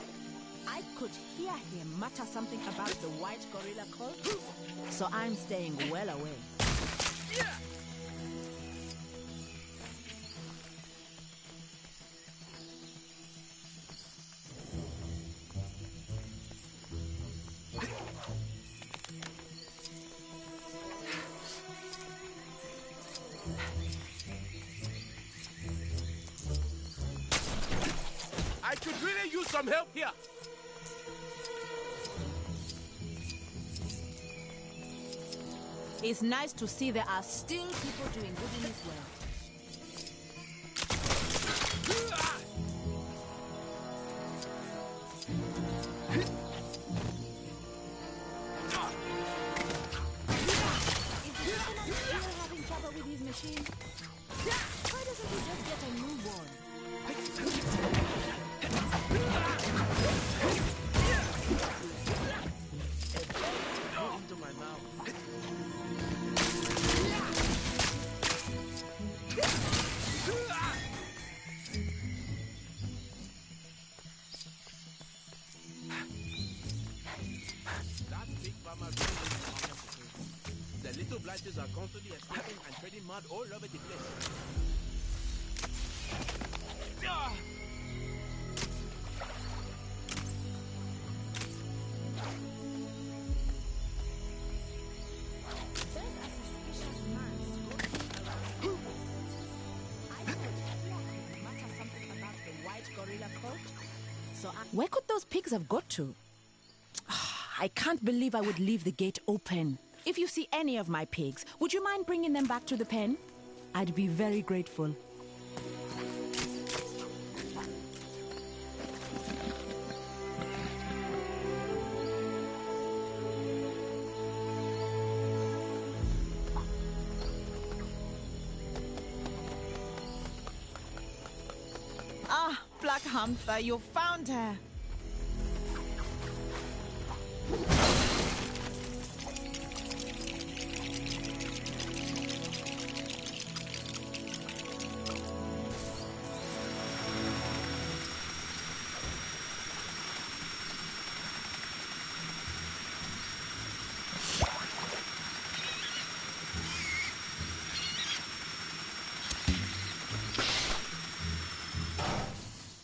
I could hear him mutter something about the white gorilla cult, so I'm staying well away. I could really use some help here. It's nice to see there are still people doing good in this world. Is the coconut still having trouble with his machine? Why doesn't he just get a new one? Into my mouth. That big farmer really is unnecessary. The little blighters are constantly escaping and treading mud all over the place. Where could those pigs have got to? I can't believe I would leave the gate open. If you see any of my pigs, would you mind bringing them back to the pen? I'd be very grateful. Ah, Black Hamster, you found her.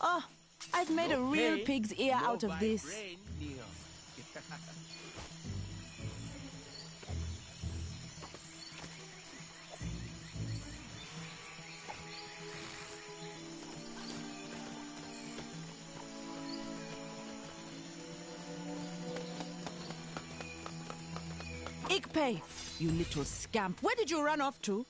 Oh, I've made a real pig's ear out of this. Ikpei, you little scamp. Where did you run off to?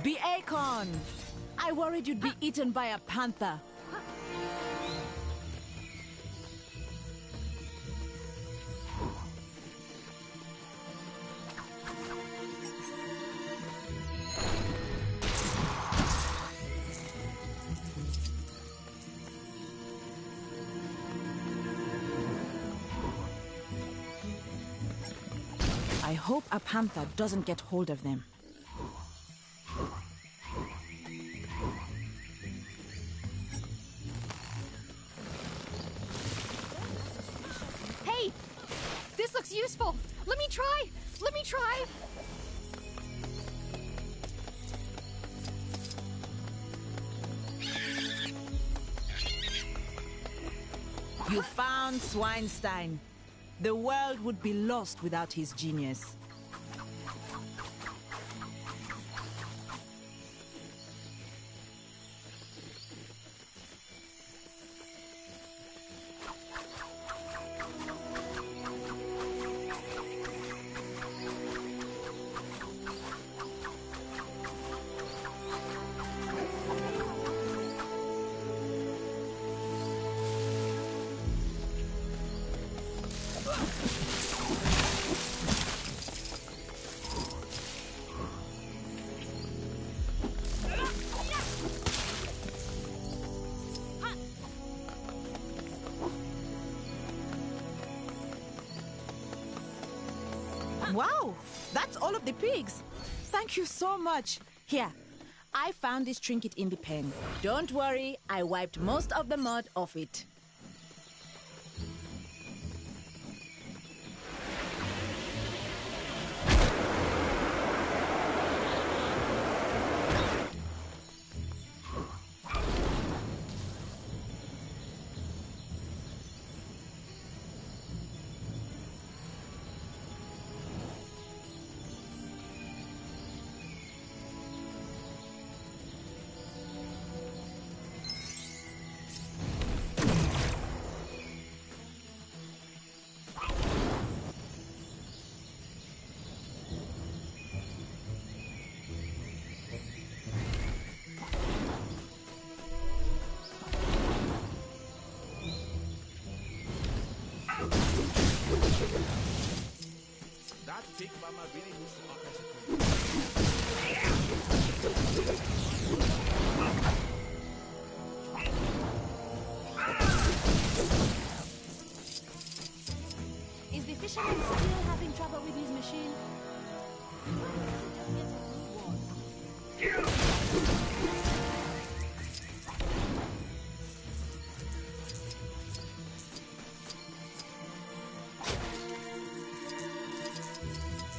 Be-Acon! I worried you'd be eaten by a panther. I hope a panther doesn't get hold of them. Hey! This looks useful! Let me try! Let me try! You found Swinestein. The world would be lost without his genius. Wow, that's all of the pigs. Thank you so much. Here, I found this trinket in the pen. Don't worry, I wiped most of the mud off it. That big mama really needs to up as Is the fisherman still having trouble with his machine?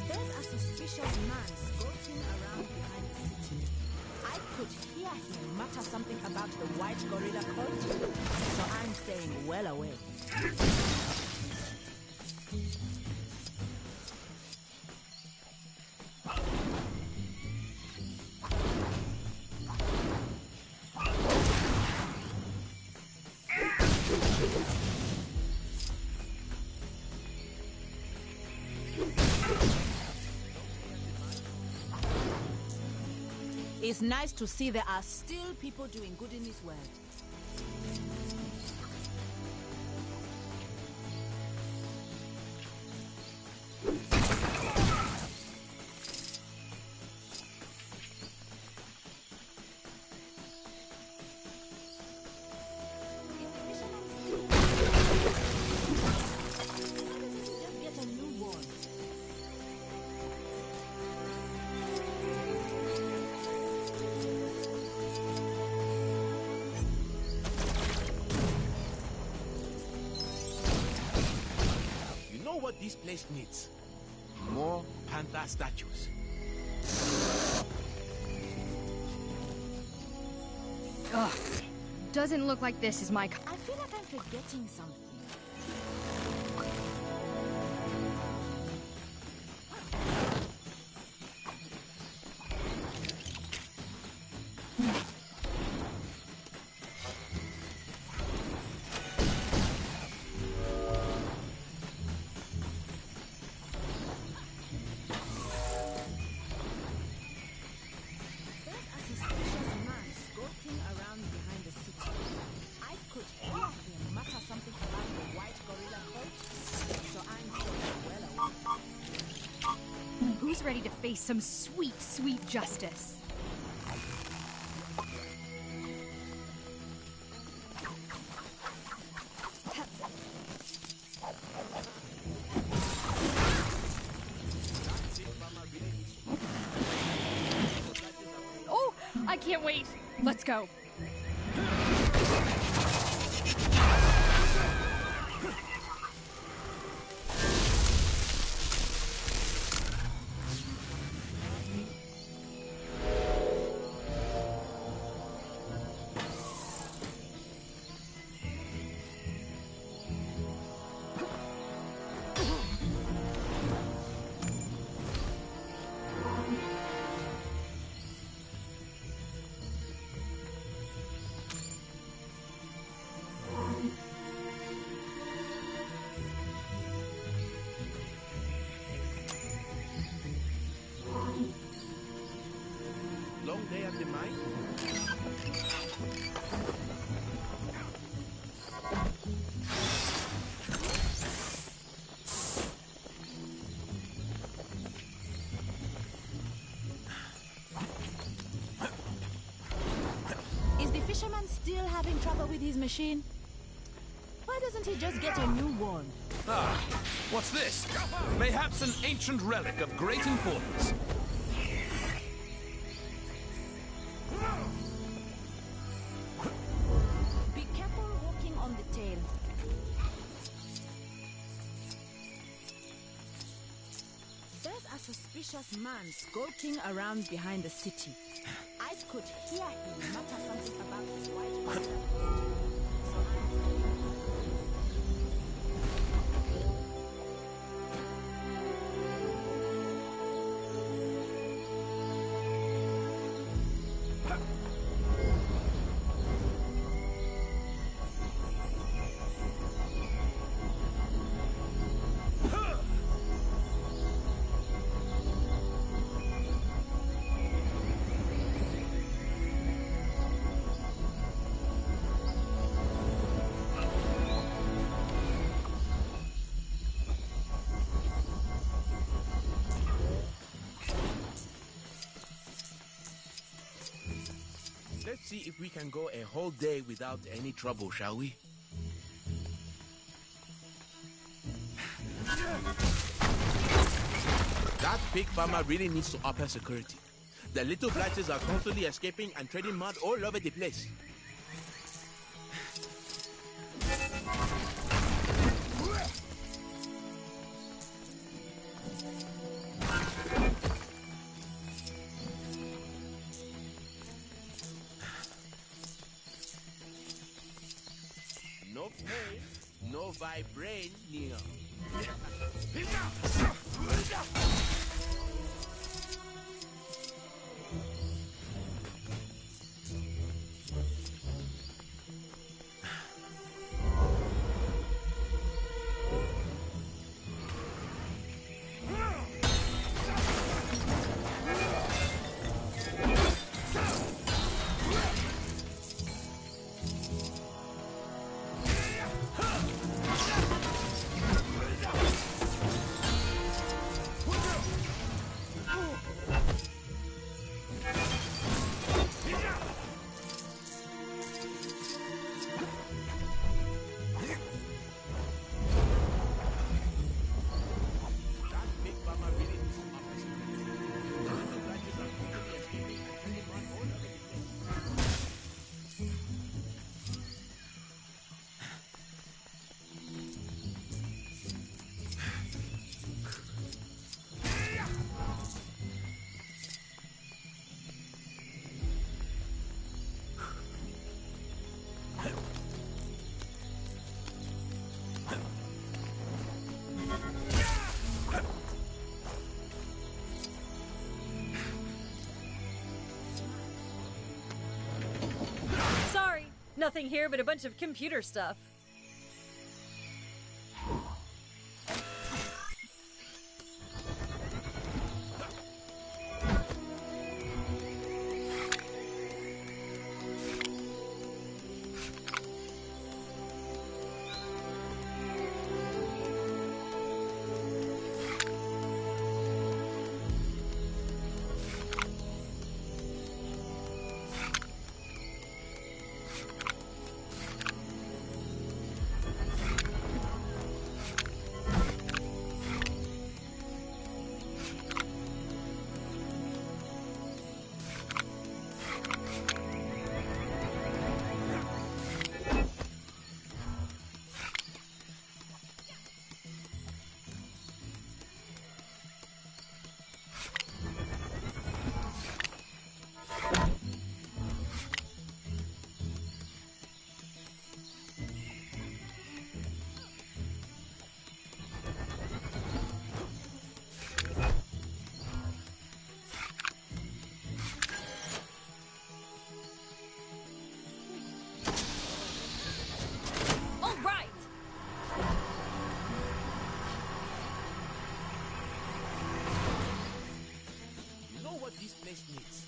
There's a suspicious man skulking around behind the city. I could hear him mutter something about the white gorilla cult, so I'm staying well away. It's nice to see there are still people doing good in this world. Just get a new one. You know what this place needs? More panther statues. Ugh. Doesn't look like this is my... I feel like I'm forgetting something. Who's ready to face some sweet, sweet justice? Oh, I can't wait. Let's go. Long day at the mine? Is the fisherman still having trouble with his machine? Well, Why doesn't he just get a new one? Ah, what's this? Mayhaps an ancient relic of great importance. Be careful walking on the tail. There's a suspicious man skulking around behind the city. I could hear him mutter something about his white master. Let's see if we can go a whole day without any trouble, shall we? That pig farmer really needs to up her security. The little blighters are constantly escaping and trading mud all over the place. No pain, no vibranium. Sorry, nothing here but a bunch of computer stuff. This place needs.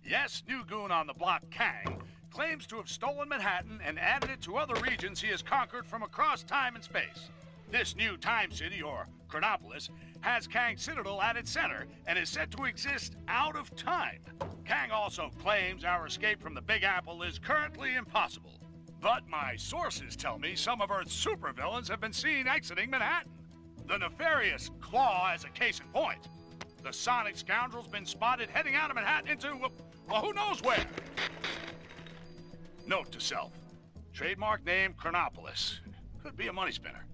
Yes, new goon on the block, Kang, claims to have stolen Manhattan and added it to other regions he has conquered from across time and space. This new Time City, or Chronopolis, has Kang Citadel at its center and is said to exist out of time. Kang also claims our escape from the Big Apple is currently impossible. But my sources tell me some of Earth's supervillains have been seen exiting Manhattan. The nefarious Claw as a case in point. The Sonic scoundrel's been spotted heading out of Manhattan into, well, who knows where. Note to self. Trademark name Chronopolis. Could be a money spinner.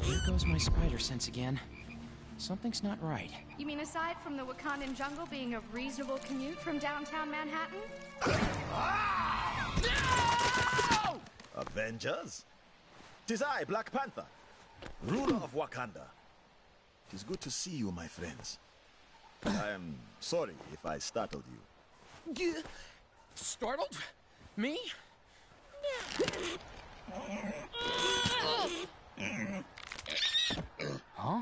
Here goes my spider sense again. Something's not right. You mean aside from the Wakandan jungle being a reasonable commute from downtown Manhattan? No! Avengers? 'Tis I, Black Panther, ruler of Wakanda. 'Tis good to see you, my friends. I am sorry if I startled you. Startled? Me? Huh?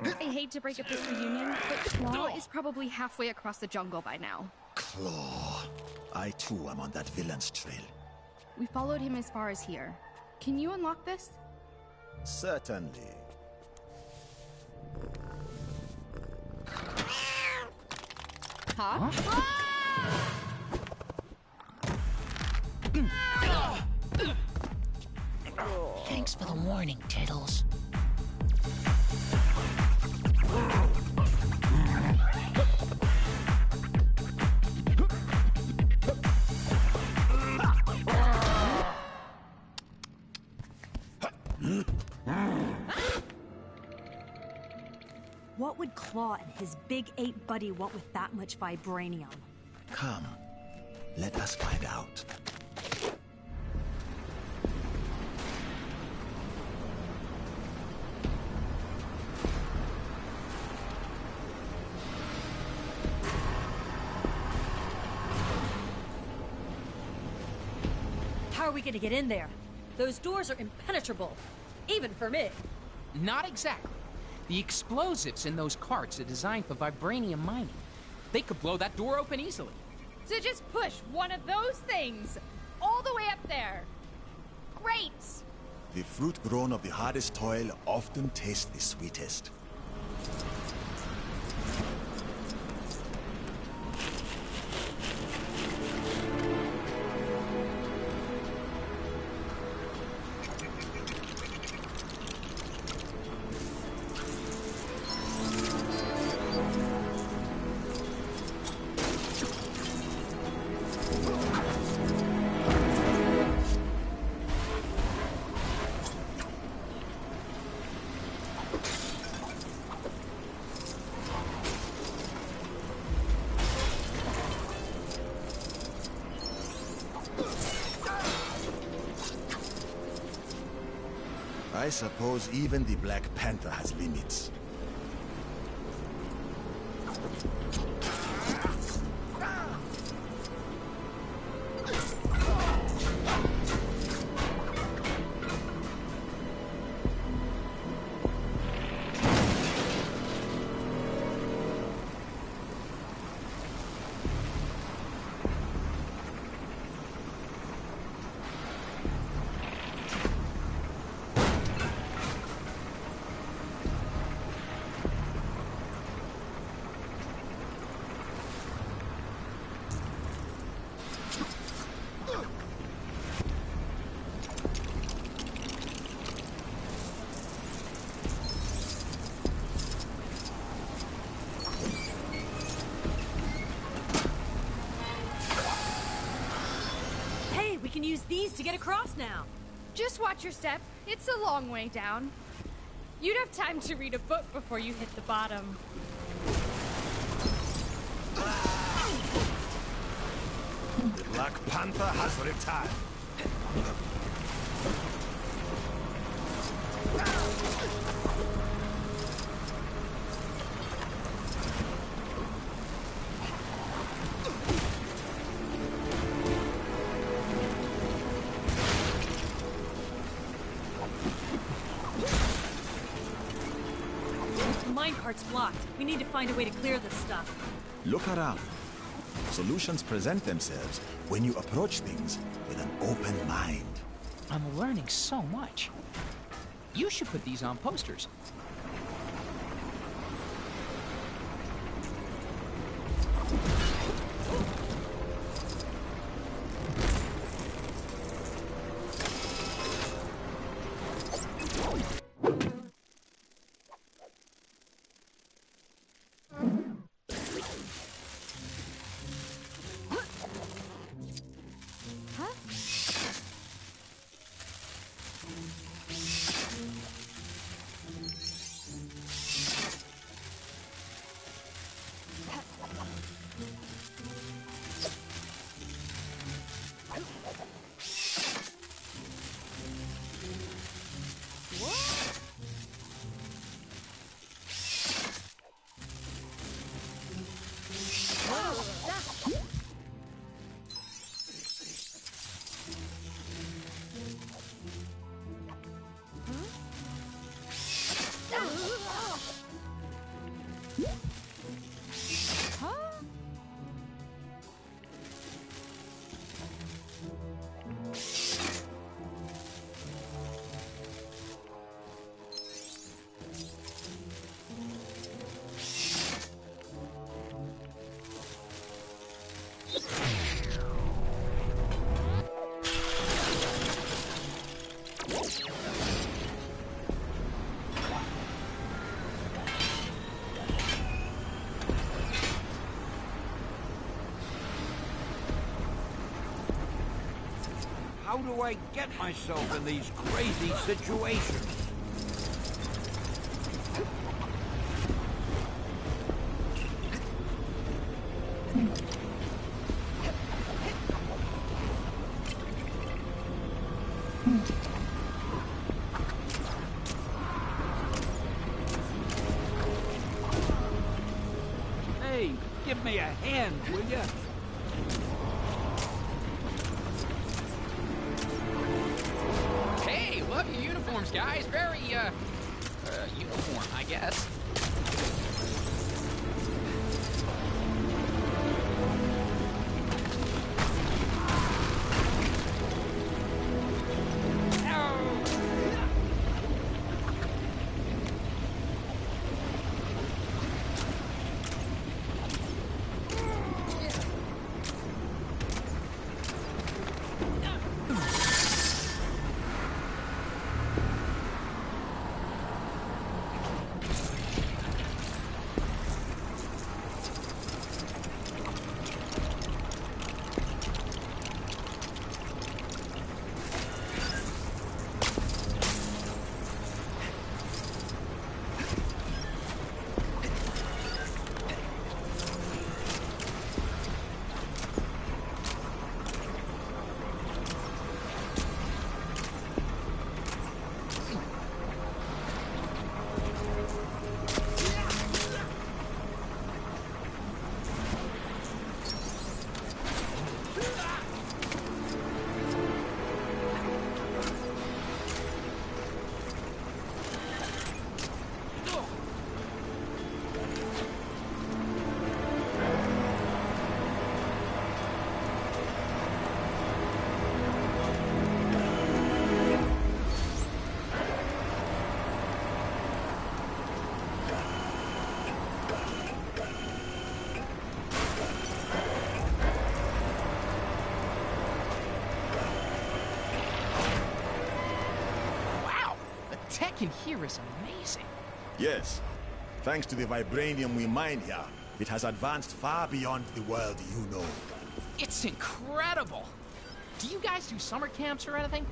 I hate to break up this reunion, but Claw is probably halfway across the jungle by now. Claw. I too am on that villain's trail. We followed him as far as here. Can you unlock this? Certainly. Huh? Thanks for the warning, Tiddles. What would Claw and his big ape buddy want with that much vibranium? Come, let us find out. How are we gonna get in there? Those doors are impenetrable, even for me. Not exactly. The explosives in those carts are designed for vibranium mining. They could blow that door open easily. So just push one of those things all the way up there. Great! The fruit grown of the hardest toil often tastes the sweetest. I suppose even the Black Panther has limits. We can use these to get across now. Just watch your step. It's a long way down. You'd have time to read a book before you hit the bottom. The Black Panther has returned. The minecart's blocked. We need to find a way to clear this stuff. Look around. Solutions present themselves when you approach things with an open mind. I'm learning so much. You should put these on posters. How do I get myself in these crazy situations? Hey, give me a hand, will you? Hey, love your uniforms, guys. Very, uniform, I guess. Tech in here is amazing. Yes. Thanks to the vibranium we mine here, it has advanced far beyond the world you know. It's incredible. Do you guys do summer camps or anything?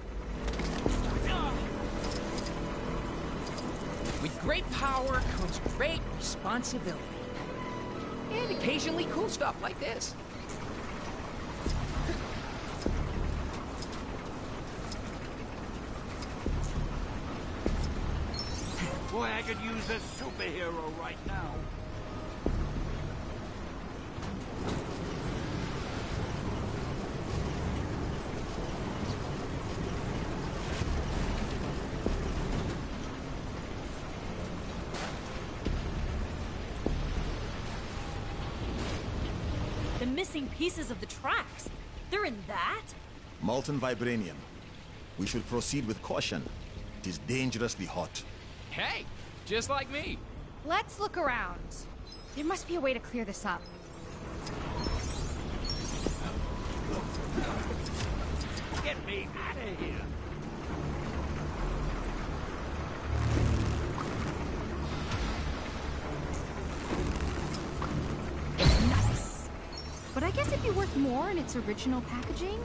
With great power comes great responsibility. And occasionally cool stuff like this. Boy, I could use a superhero right now. The missing pieces of the tracks. They're in that? Molten vibranium. We should proceed with caution. It is dangerously hot. Hey, just like me. Let's look around. There must be a way to clear this up. Get me out of here! Nice. But I guess it'd be worth more in its original packaging.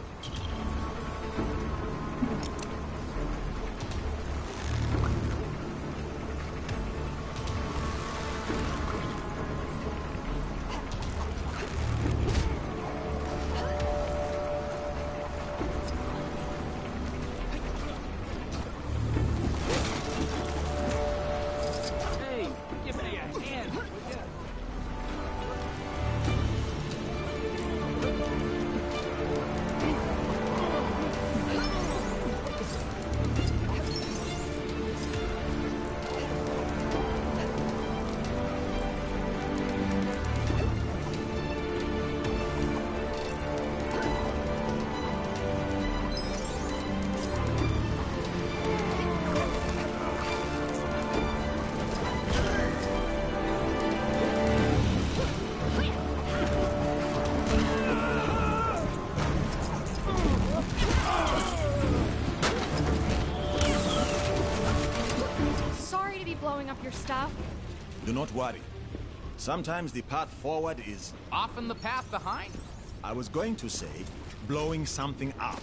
Hey, give me a hand, will ya? Sorry to be blowing up your stuff. Do not worry. Sometimes the path forward is... Often the path behind. I was going to say, blowing something up.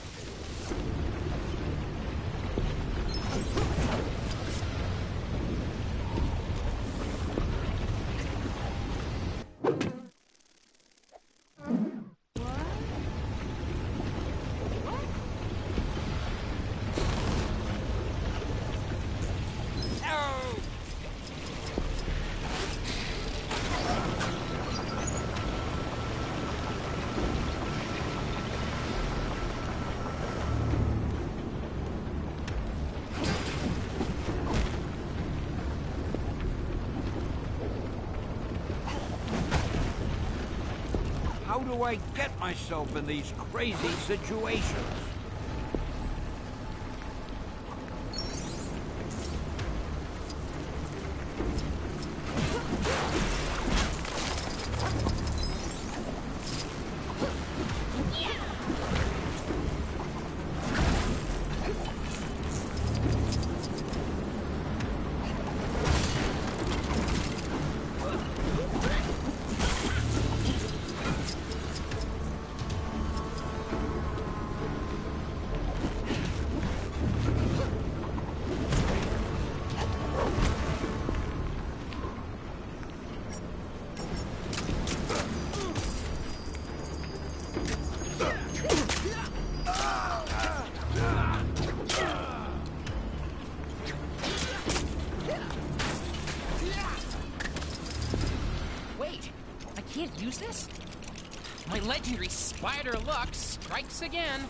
How do I get myself in these crazy situations? Wait, I can't use this? My legendary spider luck strikes again.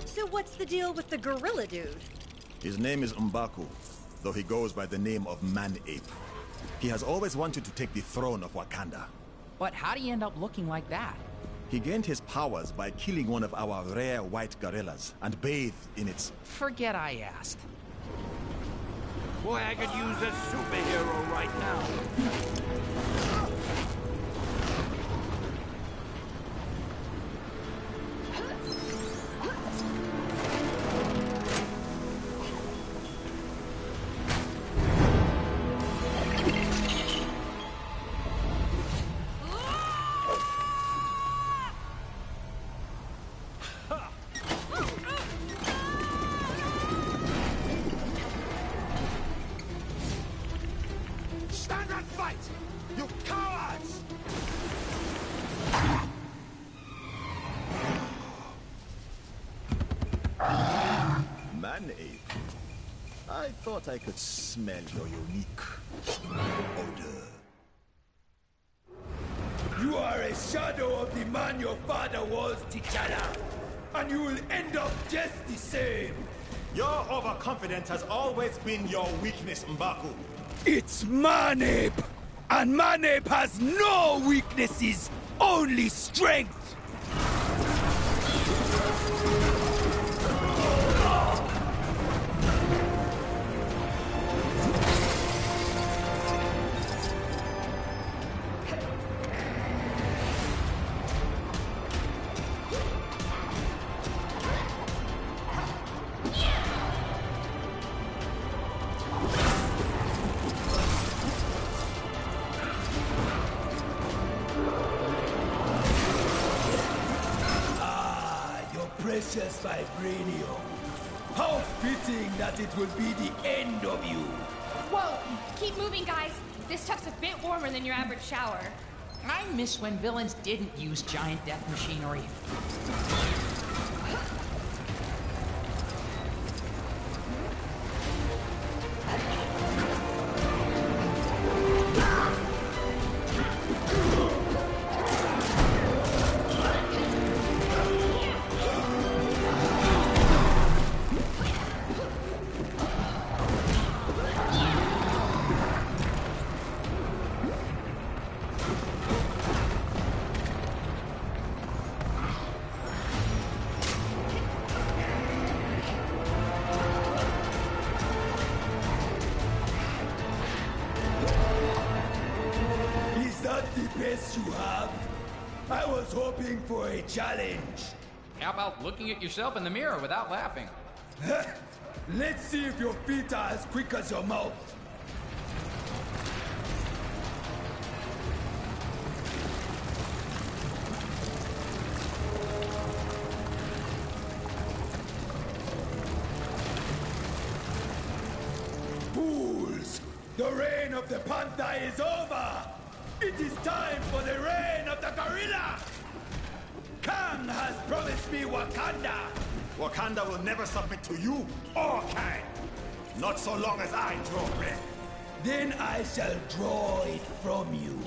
So what's the deal with the gorilla dude? His name is M'Baku, though he goes by the name of Man-Ape. He has always wanted to take the throne of Wakanda. But how do you end up looking like that? He gained his powers by killing one of our rare white gorillas and bathed in its... Forget I asked. Boy, I could use a superhero right now. can't fight! You cowards! Man-ape. I thought I could smell your unique odor. You are a shadow of the man your father was, T'Challa. And you will end up just the same. Your overconfidence has always been your weakness, M'Baku. It's Man-ape! And Man-ape has no weaknesses, only strength! Precious vibranium. How fitting that it will be the end of you. Whoa, keep moving, guys. This tuck's a bit warmer than your average shower. I miss when villains didn't use giant death machinery. You have? I was hoping for a challenge. How about looking at yourself in the mirror without laughing? Let's see if your feet are as quick as your mouth. Fools! The reign of the panther is over! It is time for the reign of the gorilla! Kang has promised me Wakanda! Wakanda will never submit to you or Kang. Not so long as I draw breath. Then I shall draw it from you.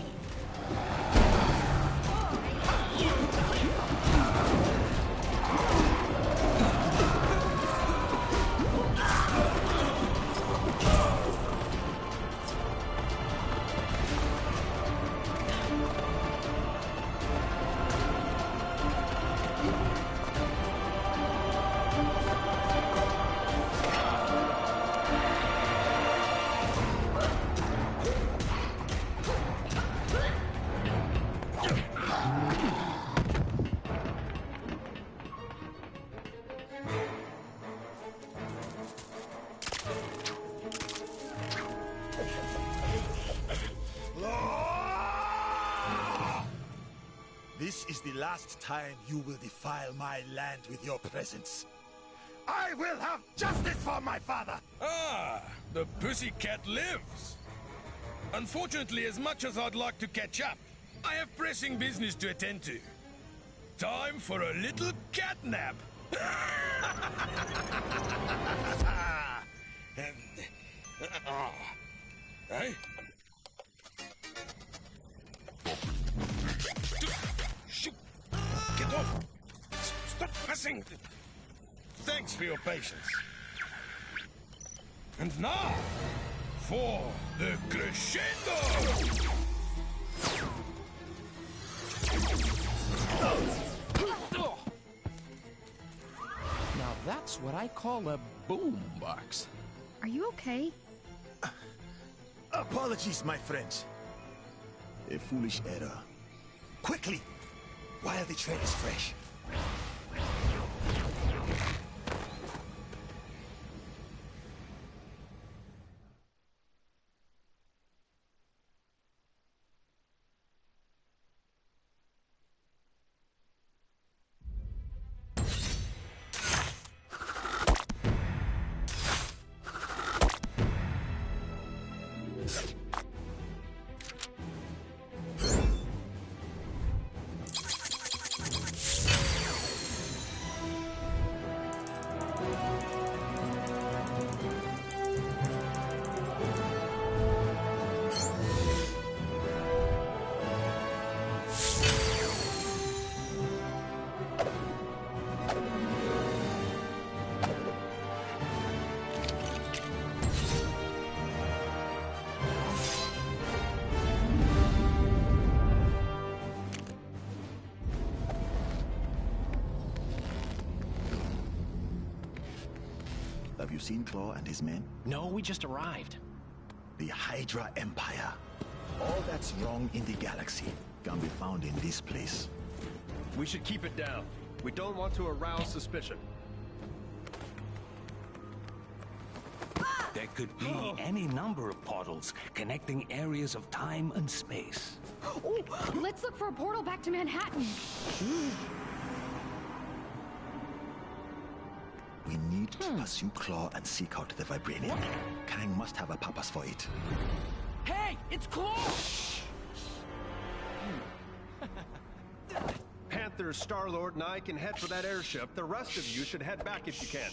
This is the last time you will defile my land with your presence. I will have justice for my father! Ah, the pussycat lives. Unfortunately, as much as I'd like to catch up, I have pressing business to attend to. Time for a little cat nap. Hey? Shoot! Get off! Stop pressing! Thanks for your patience. And now, for the crescendo! Now that's what I call a boombox. Are you okay? Apologies, my friends. A foolish error. Quickly, while the train is fresh. seen Claw and his men? No, we just arrived. The Hydra Empire. All that's wrong in the galaxy can be found in this place. We should keep it down. We don't want to arouse suspicion. There could be any number of portals connecting areas of time and space. Oh, let's look for a portal back to Manhattan. We need to pursue Claw and seek out the Vibranium. Kang must have a purpose for it. Hey, it's Claw! Panther, Star-Lord, and I can head for that airship. The rest of you should head back if you can.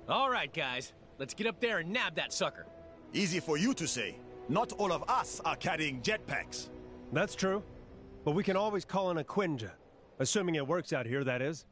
All right, guys. Let's get up there and nab that sucker. Easy for you to say. Not all of us are carrying jetpacks. That's true. But we can always call in a Quinja. Assuming it works out here, that is.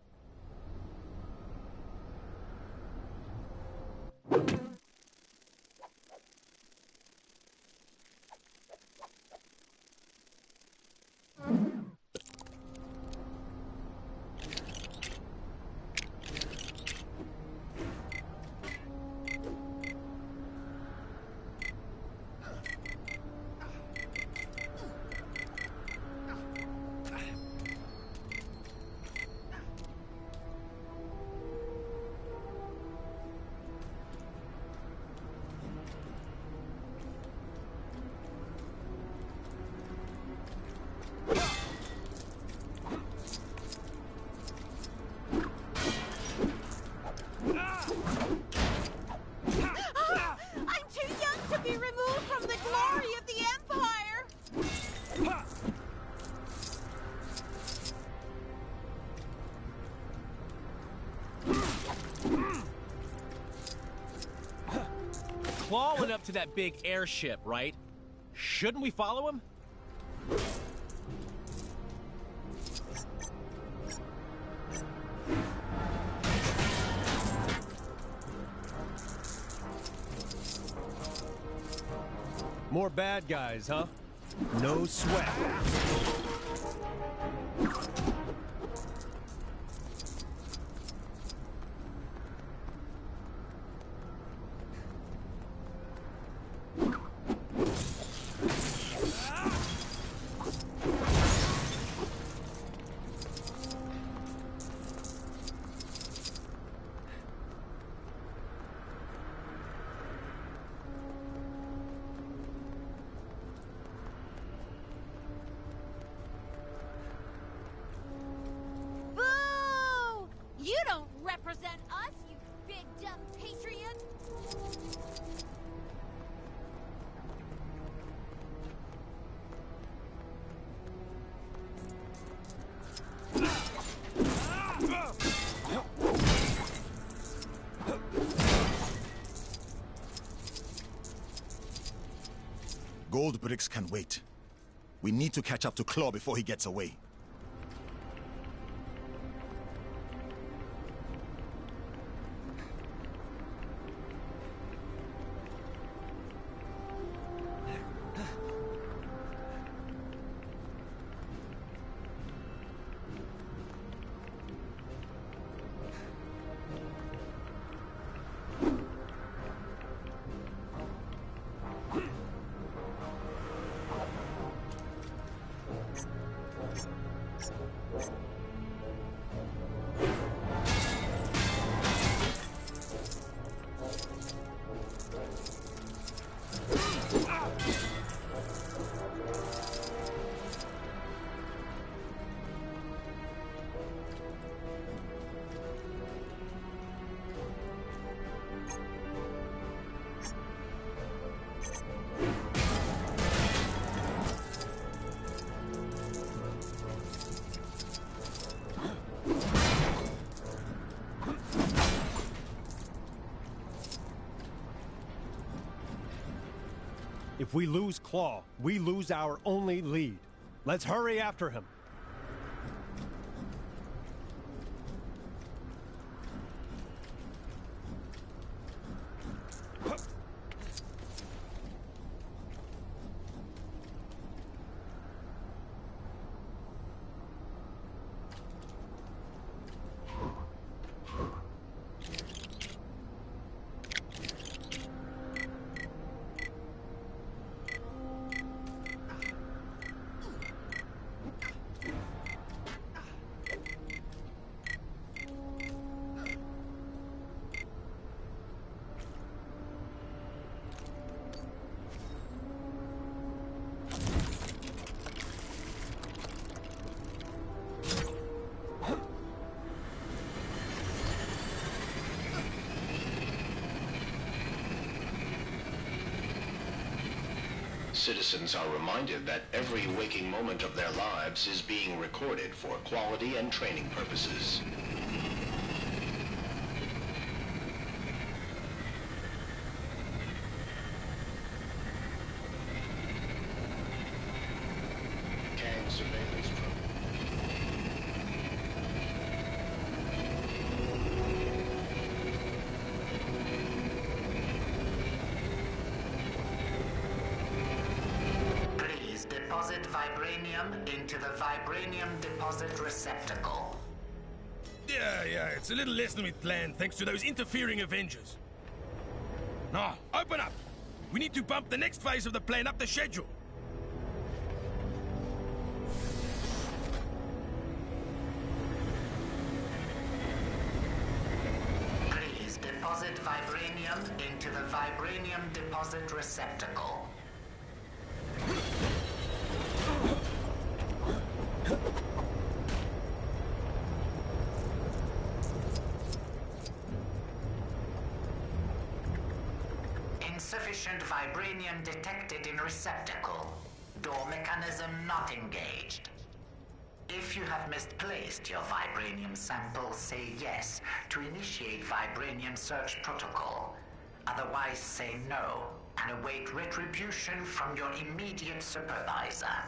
Claw went up to that big airship, right? Shouldn't we follow him? More bad guys, huh? No sweat. You don't represent us, you big dumb patriot! Gold bricks can wait. We need to catch up to Claw before he gets away. If we lose Claw, we lose our only lead. Let's hurry after him. citizens are reminded that every waking moment of their lives is being recorded for quality and training purposes. Kang surveillance program. Please deposit vibranium into the vibranium deposit receptacle. Yeah, it's a little less than we planned thanks to those interfering Avengers. Now, open up! We need to bump the next phase of the plan up the schedule. Please deposit vibranium into the vibranium deposit receptacle. Insufficient vibranium detected in receptacle. Door mechanism not engaged. If you have misplaced your vibranium sample, say yes to initiate vibranium search protocol. Otherwise, say no and await retribution from your immediate supervisor.